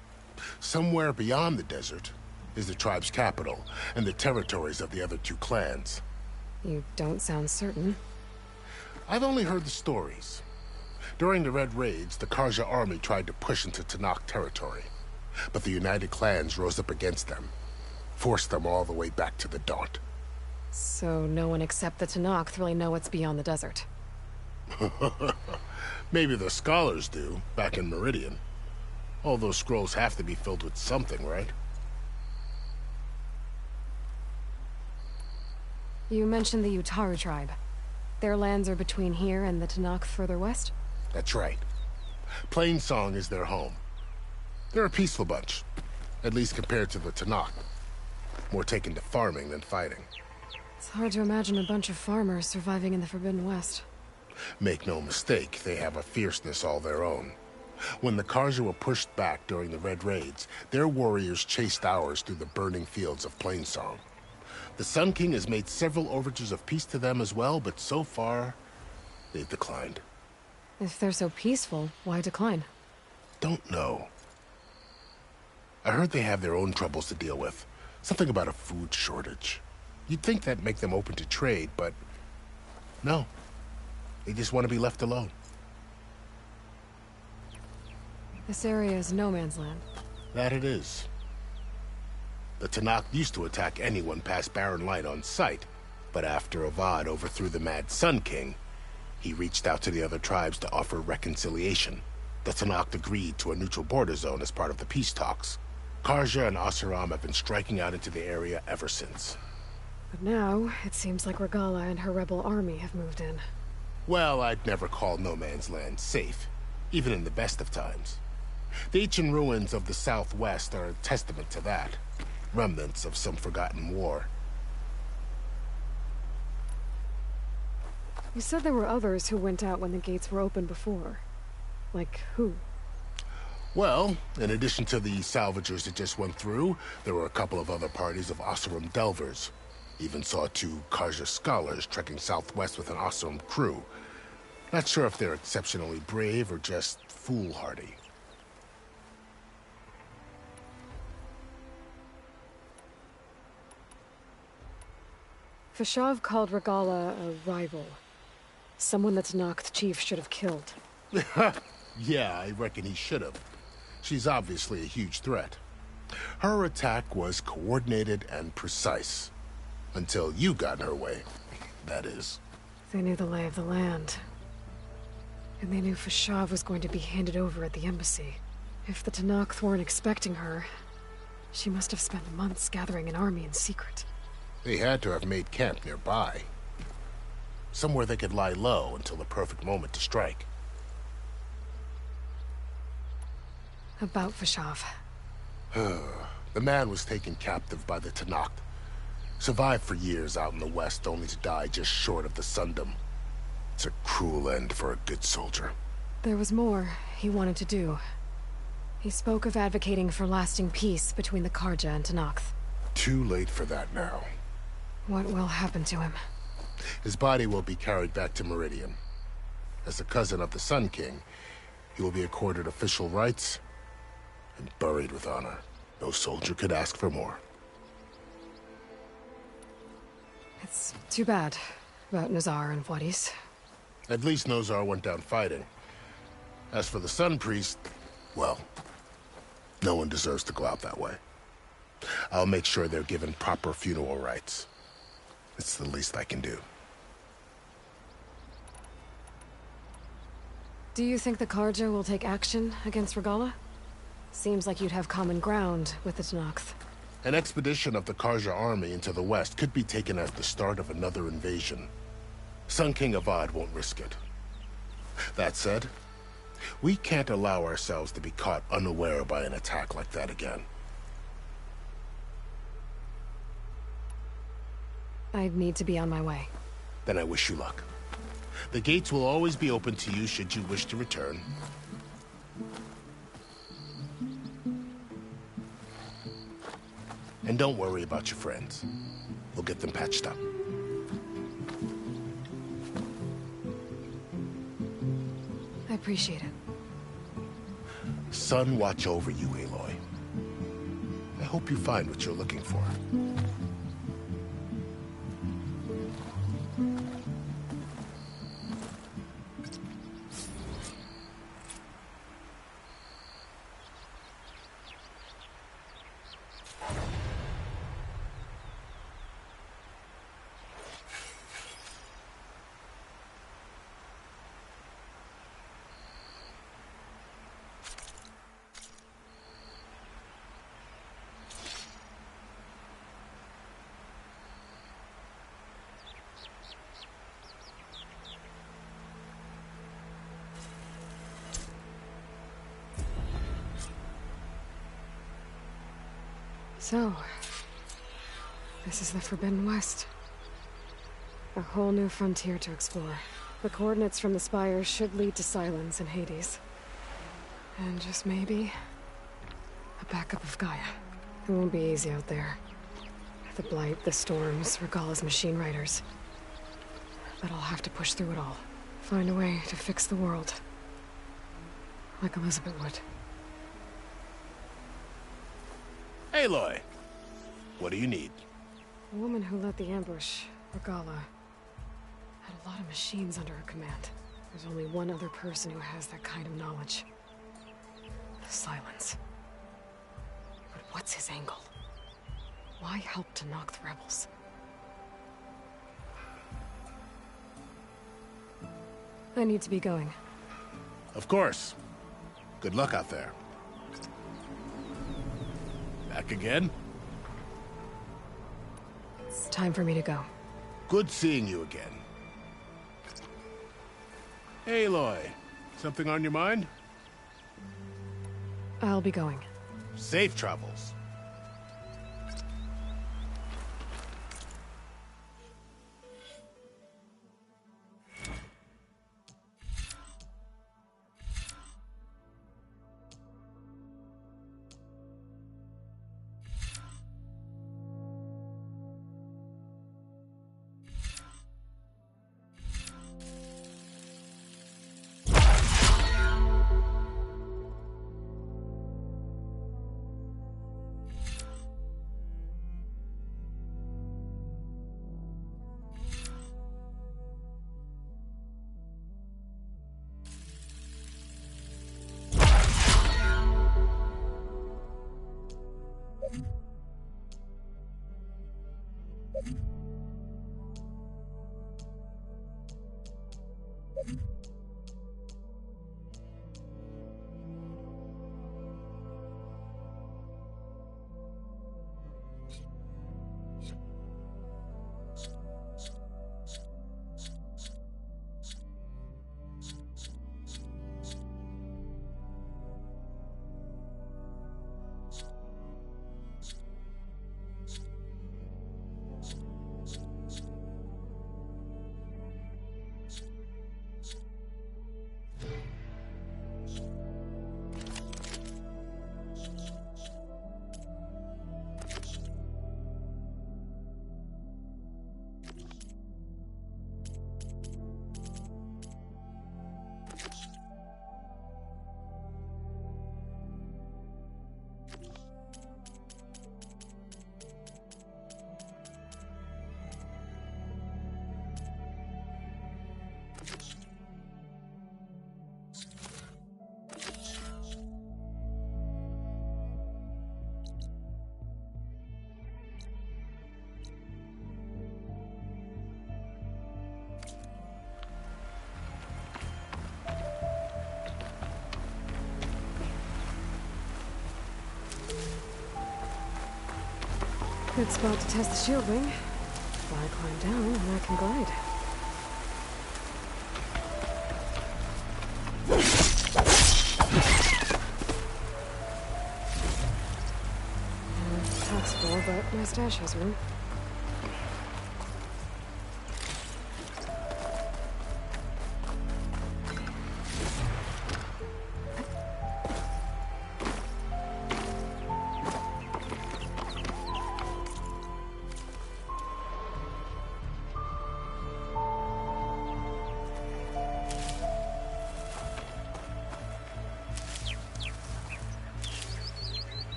Somewhere beyond the desert is the tribe's capital and the territories of the other 2 clans. You don't sound certain. I've only heard the stories. During the Red Raids, the Karja army tried to push into Tenakth territory, but the United Clans rose up against them, forced them all the way back to the Daunt. So no one except the Tenakth really know what's beyond the desert. Maybe the scholars do, back in Meridian. All those scrolls have to be filled with something, right? You mentioned the Utaru tribe. Their lands are between here and the Tenakth further west? That's right. Plainsong is their home. They're a peaceful bunch, at least compared to the Tenakth. More taken to farming than fighting. It's hard to imagine a bunch of farmers surviving in the Forbidden West. Make no mistake, they have a fierceness all their own. When the Karja were pushed back during the Red Raids, their warriors chased ours through the burning fields of Plainsong. The Sun King has made several overtures of peace to them as well, but so far, they've declined. If they're so peaceful, why decline? Don't know. I heard they have their own troubles to deal with. Something about a food shortage. You'd think that'd make them open to trade, but no. They just want to be left alone. This area is no man's land. That it is. The Tenakth used to attack anyone past Barren Light on sight, but after Avad overthrew the Mad Sun King, he reached out to the other tribes to offer reconciliation. The Tenakth agreed to a neutral border zone as part of the peace talks. Karja and Oseram have been striking out into the area ever since. But now, it seems like Regala and her rebel army have moved in. Well, I'd never call No Man's Land safe, even in the best of times. The ancient ruins of the Southwest are a testament to that. Remnants of some forgotten war. You said there were others who went out when the gates were open before. Like who? Well, in addition to the salvagers that just went through, there were a couple of other parties of Oseram delvers. Even saw 2 Karja scholars trekking southwest with an Oseram crew. Not sure if they're exceptionally brave or just foolhardy. Fashav called Regala a rival. Someone the Tenakth chief should have killed. Yeah, I reckon he should have. She's obviously a huge threat. Her attack was coordinated and precise. Until you got in her way, that is. They knew the lay of the land. And they knew Fashav was going to be handed over at the embassy. If the Tenakth weren't expecting her, she must have spent months gathering an army in secret. They had to have made camp nearby. Somewhere they could lie low until the perfect moment to strike. About Fashav. The man was taken captive by the Tenakth. Survived for years out in the west, only to die just short of the Sundom. It's a cruel end for a good soldier. There was more he wanted to do. He spoke of advocating for lasting peace between the Karja and Tenakth. Too late for that now. What will happen to him? His body will be carried back to Meridian. As a cousin of the Sun King, he will be accorded official rights and buried with honor. No soldier could ask for more. It's too bad about Nazar and Wadis. At least Nozar went down fighting. As for the Sun Priest, well, no one deserves to go out that way. I'll make sure they're given proper funeral rites. It's the least I can do. Do you think the Karja will take action against Regalla? Seems like you'd have common ground with the Tenakth. An expedition of the Karja army into the west could be taken as the start of another invasion. Sun King Avad won't risk it. That said, we can't allow ourselves to be caught unaware by an attack like that again. I'd need to be on my way. Then I wish you luck. The gates will always be open to you should you wish to return. And don't worry about your friends. We'll get them patched up. I appreciate it. Sun watch over you, Aloy. I hope you find what you're looking for. So, this is the Forbidden West. A whole new frontier to explore. The coordinates from the spires should lead to Silence and Hades. And just maybe, a backup of Gaia. It won't be easy out there. The Blight, the Storms, Regalla's machine riders. But I'll have to push through it all. Find a way to fix the world. Like Elizabeth would. Aloy, what do you need? The woman who led the ambush, Regalla, had a lot of machines under her command. There's only one other person who has that kind of knowledge. The Silence. But what's his angle? Why help to knock the rebels? I need to be going. Of course. Good luck out there. Back again? It's time for me to go. Good seeing you again. Aloy, something on your mind? I'll be going. Safe travels. Good spot to test the shield wing. If I climb down, then I can glide. Taxable, but my stash has room.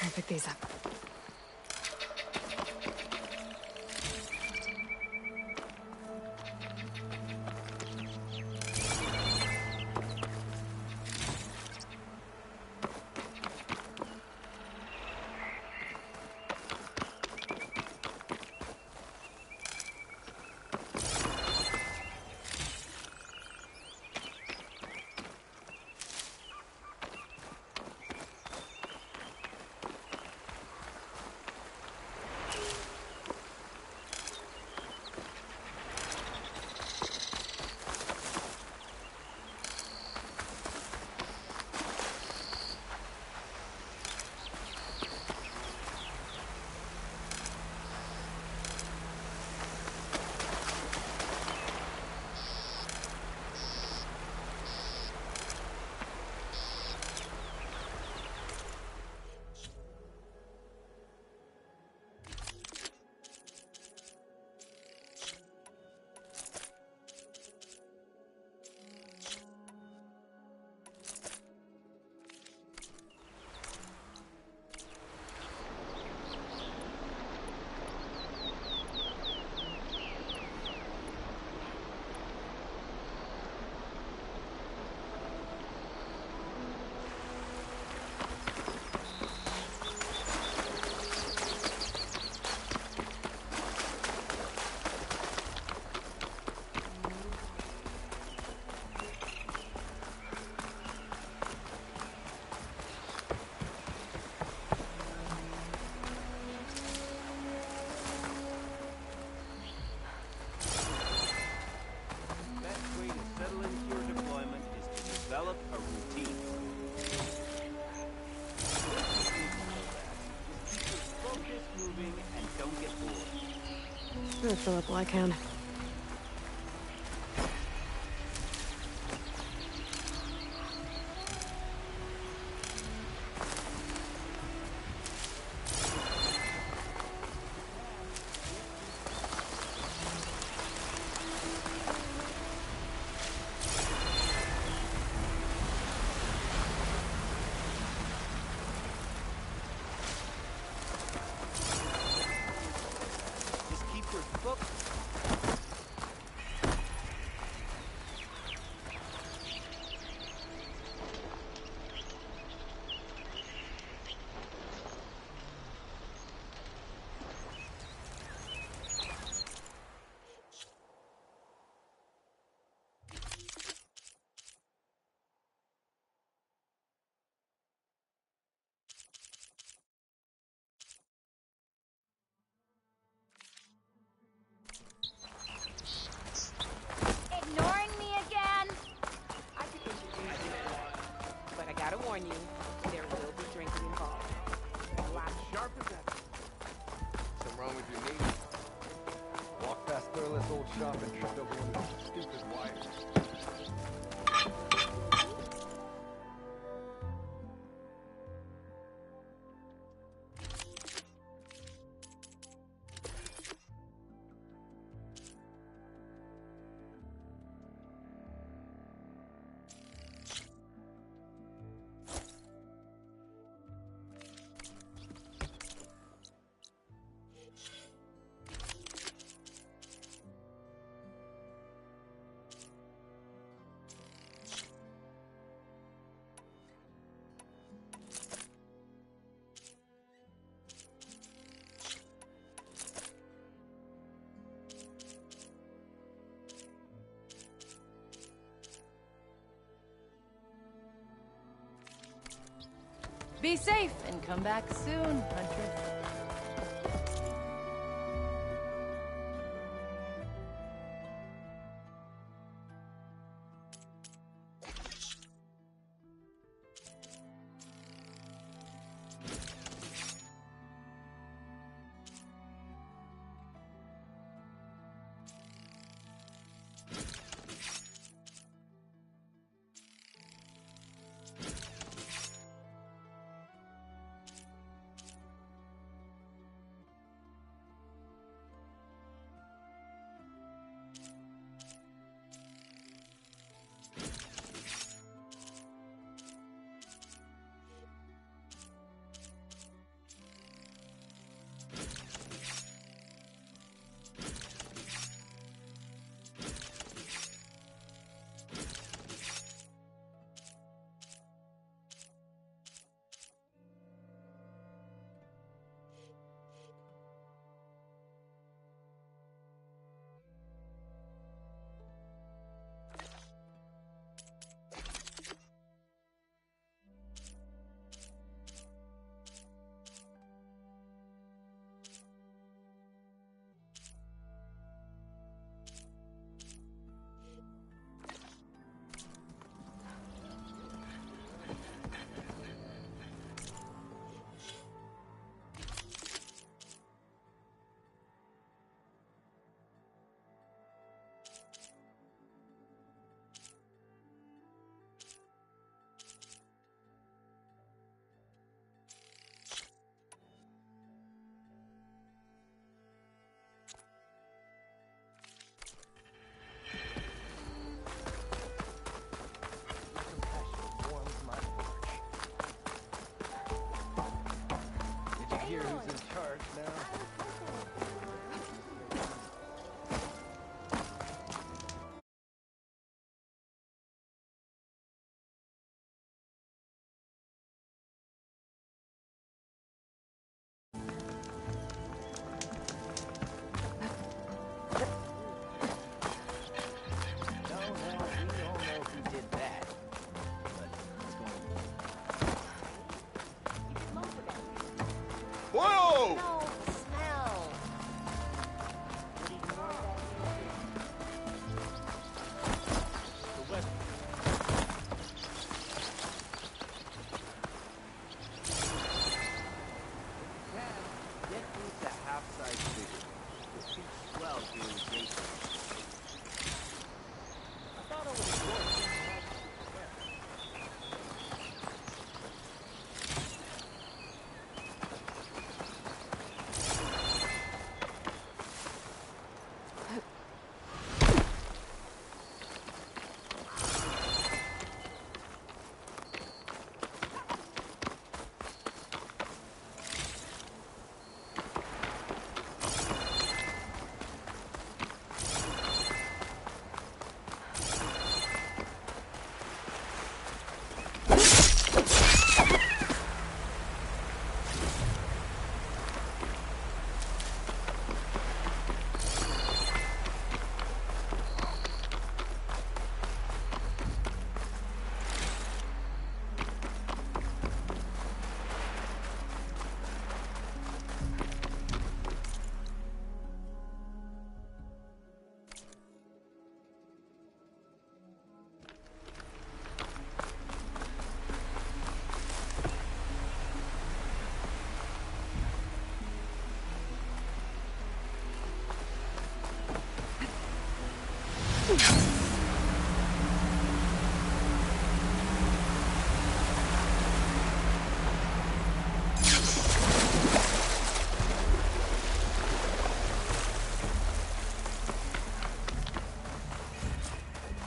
I'll pick these up. I'm gonna fill up while I can. Ignoring me again? I could introduce you, but I gotta warn you, there will be drinking involved. A lot sharp as that. Something wrong with your knee? Walked past Thurless old shop and tripped over one of those stupid wires. Be safe and come back soon, Huntress. Here, who's in charge now? Whoa!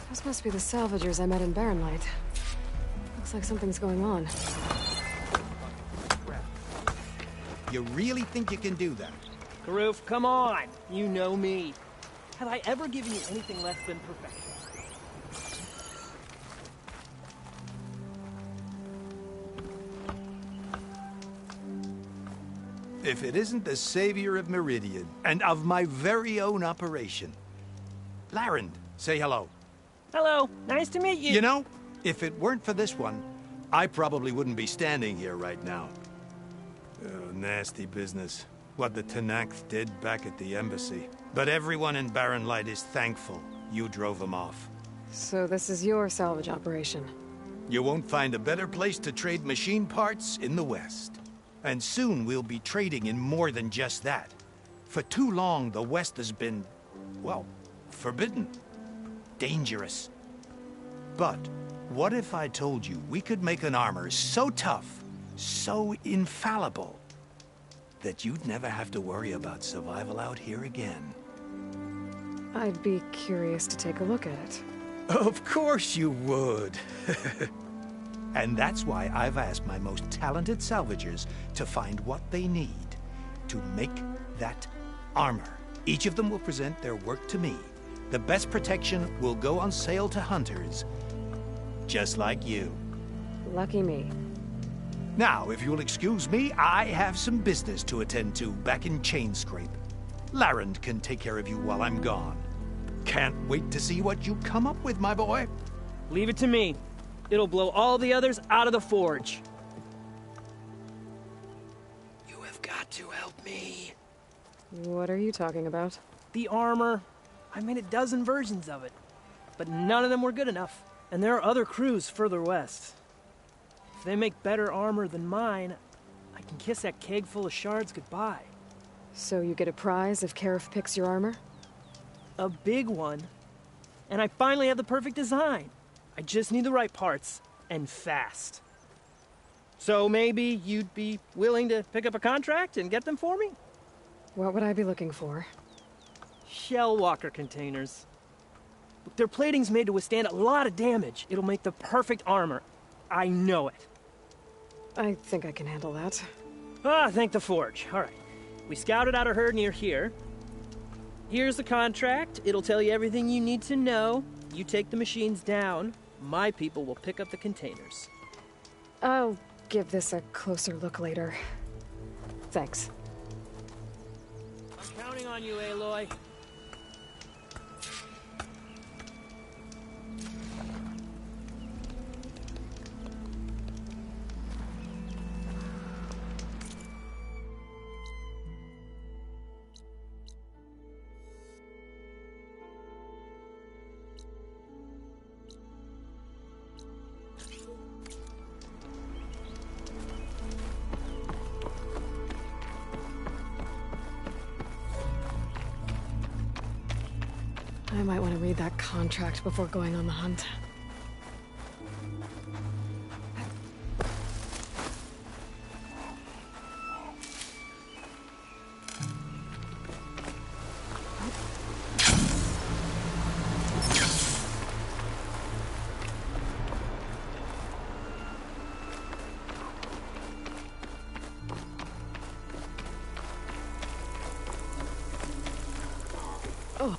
Those must be the salvagers I met in Barren Light. Looks like something's going on. You really think you can do that? Karoof, come on! You know me. Have I ever given you anything less than perfection? If it isn't the savior of Meridian, and of my very own operation. Larend, say hello. Hello, nice to meet you. You know, if it weren't for this one, I probably wouldn't be standing here right now. Oh, nasty business. What the Tenakth did back at the embassy. But everyone in Barren Light is thankful you drove them off. So this is your salvage operation? You won't find a better place to trade machine parts in the West. And soon we'll be trading in more than just that. For too long, the West has been, well, forbidden. Dangerous. But what if I told you we could make an armor so tough, so infallible, that you'd never have to worry about survival out here again? I'd be curious to take a look at it. Of course you would. And that's why I've asked my most talented salvagers to find what they need to make that armor. Each of them will present their work to me. The best protection will go on sale to hunters, just like you. Lucky me. Now, if you'll excuse me, I have some business to attend to back in Chainscrape. Larend can take care of you while I'm gone. Can't wait to see what you come up with, my boy. Leave it to me. It'll blow all the others out of the forge. You have got to help me. What are you talking about? The armor. I made a dozen versions of it, but none of them were good enough. And there are other crews further west. If they make better armor than mine, I can kiss that keg full of shards goodbye. So you get a prize if Karif picks your armor? A big one. And I finally have the perfect design. I just need the right parts, and fast. So maybe you'd be willing to pick up a contract and get them for me? What would I be looking for? Shell walker containers. Their plating's made to withstand a lot of damage. It'll make the perfect armor. I know it. I think I can handle that. Ah, thank the forge. All right. We scouted out a herd near here. Here's the contract. It'll tell you everything you need to know. You take the machines down. My people will pick up the containers. I'll give this a closer look later. Thanks. I'm counting on you, Aloy. I might want to read that contract before going on the hunt. Oh.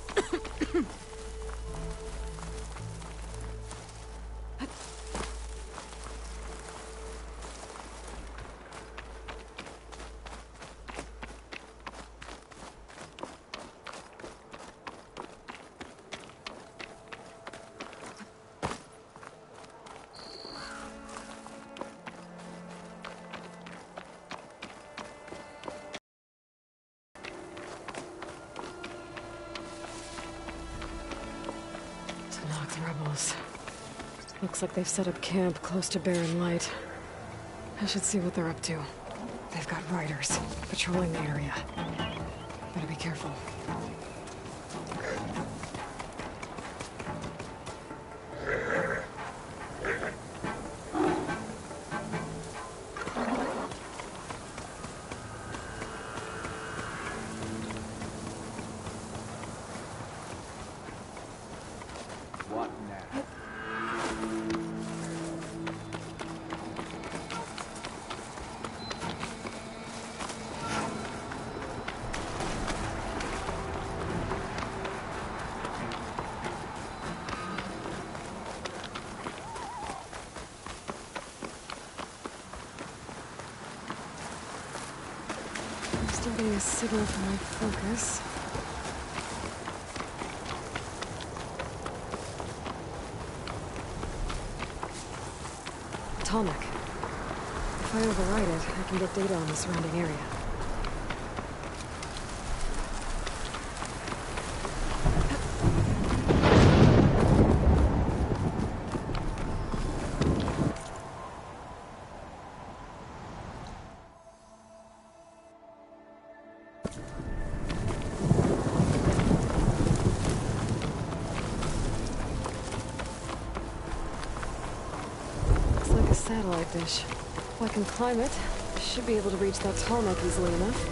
Rebels. Looks like they've set up camp close to Barren Light. I should see what they're up to. They've got riders patrolling the area. Better be careful. Still getting a signal from my focus. Tallneck. If I override it, I can get data on the surrounding area. Satellite dish. If I can climb it, I should be able to reach that Tallneck easily enough.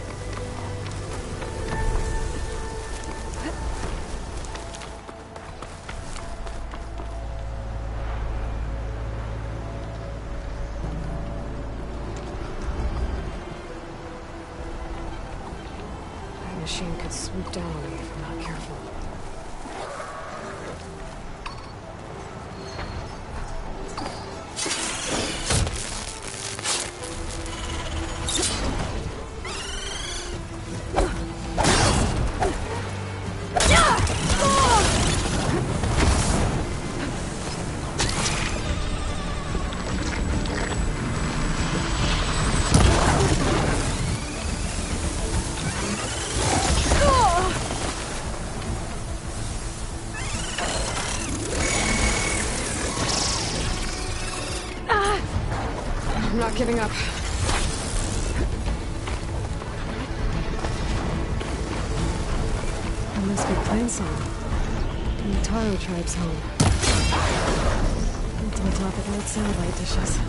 That machine could swoop down on me if I'm not careful. I'm not giving up. That must be Plainsong. From the Taro tribe's home. It's on top of old satellite dishes.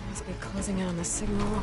Must be closing in on the signal.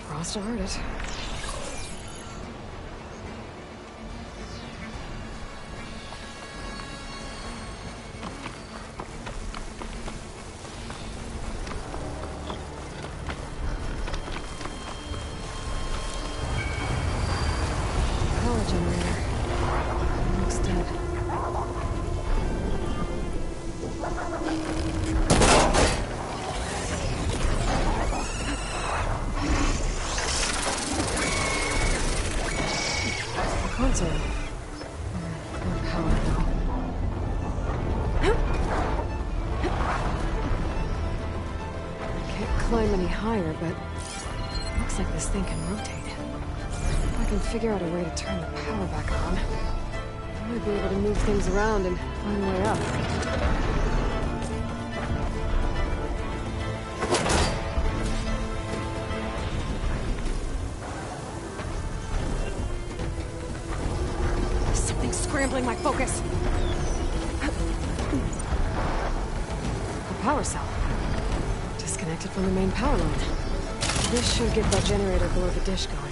Crossed heard it. Power generator. Looks dead. Console. No power now. Can't climb any higher, but looks like this thing can rotate. If I can figure out a way to turn the power back on, I might be able to move things around and find a way up. scrambling my focus. A power cell. Disconnected from the main power line. This should get that generator below the dish going.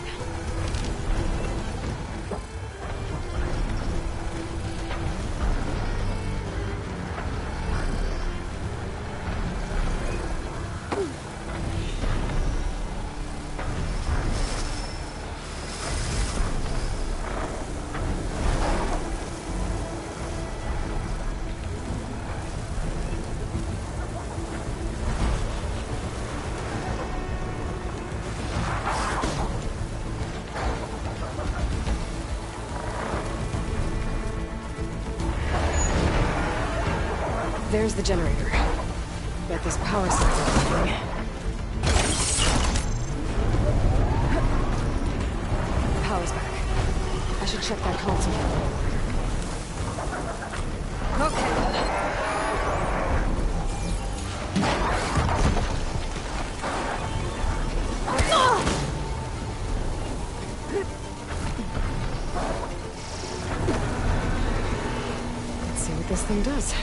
There's the generator. Bet this power cell's working. Power's back. I should check that console. Okay. Let's see what this thing does.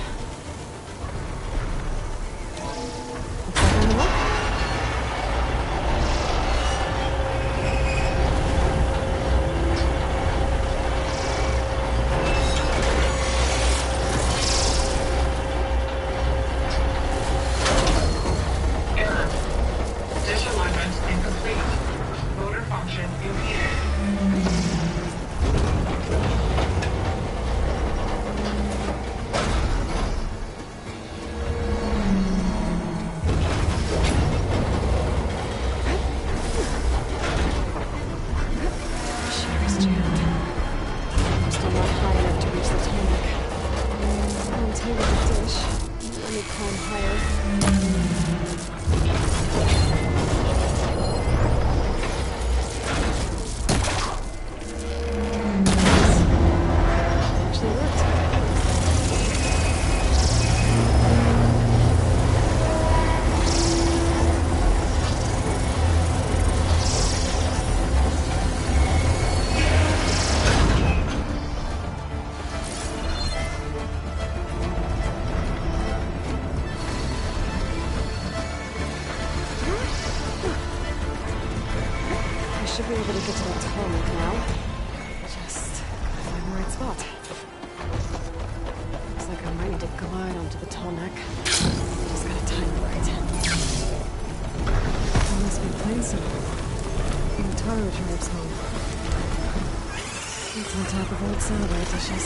Should be able to get to that tarmac now. Just gotta find the right spot. Looks like I might need to glide onto the tarmac. Just gotta time it right. I must be playing some. When Taro drives home. It's on top of old salad dishes.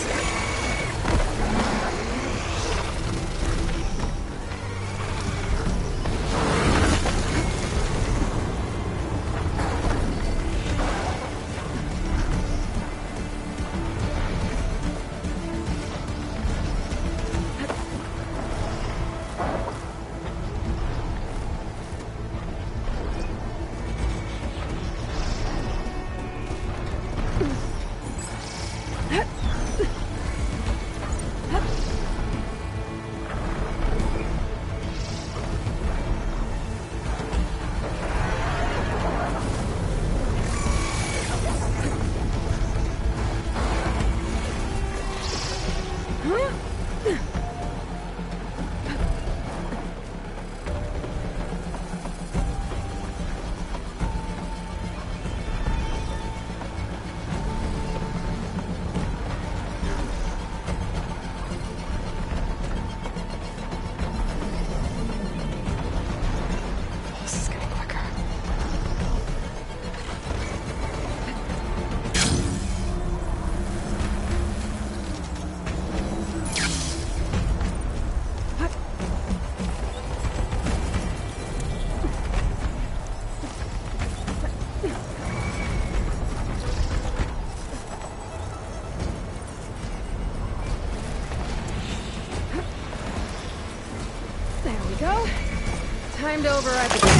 Time to override the gas.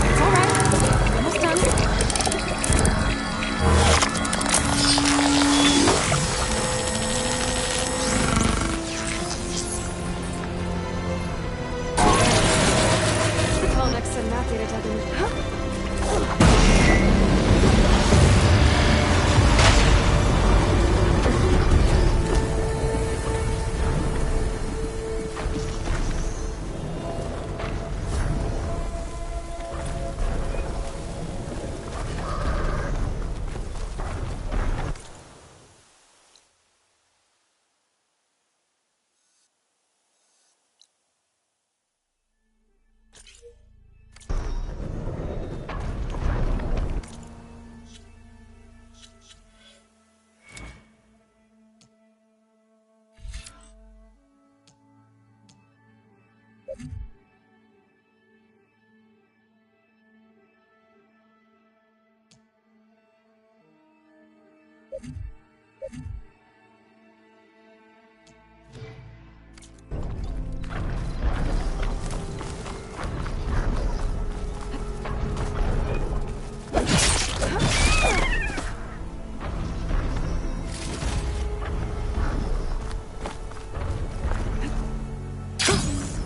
It's all right. Almost done. The call next and map data tagging.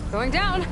Going down.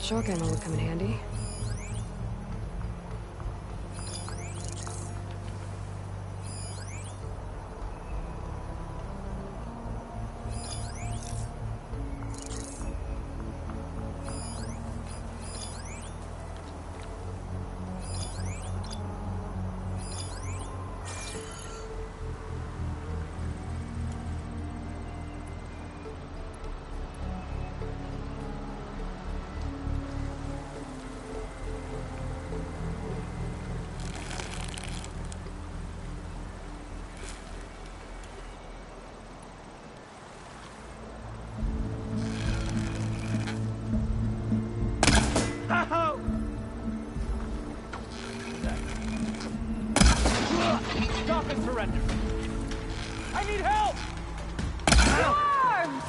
Shock ammo would come in handy. Stop and surrender. I need help! Arms!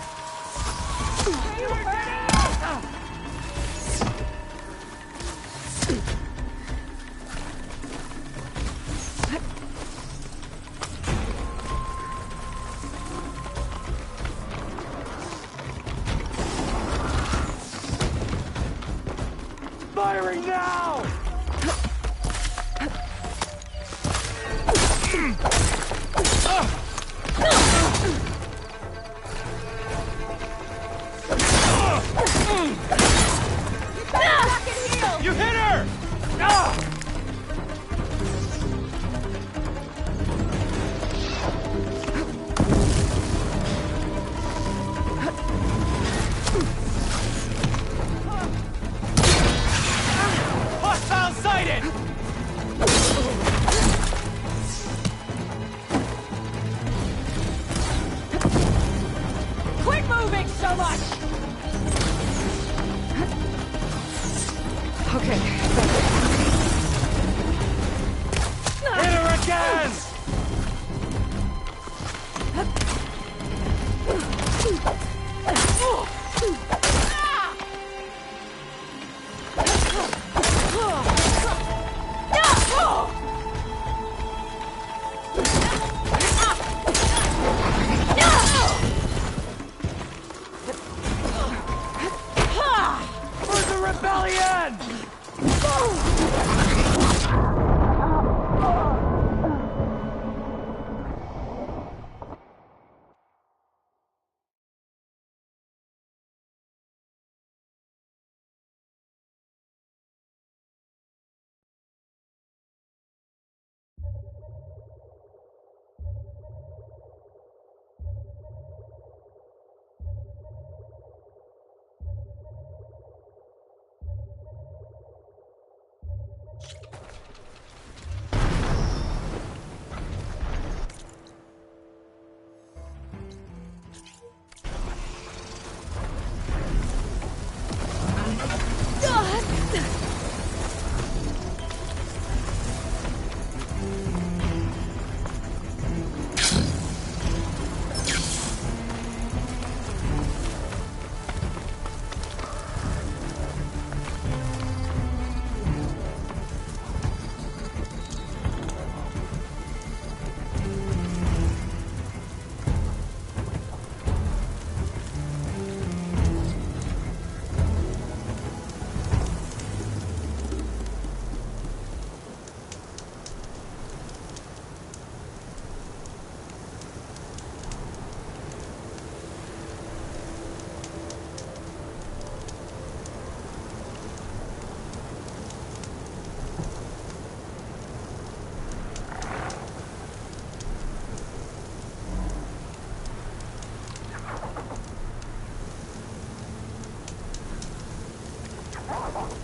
Are you hurting? Firing now! You hit her! Hostile sighted! Quit moving so much! Okay. Hit her again! For the rebellion! you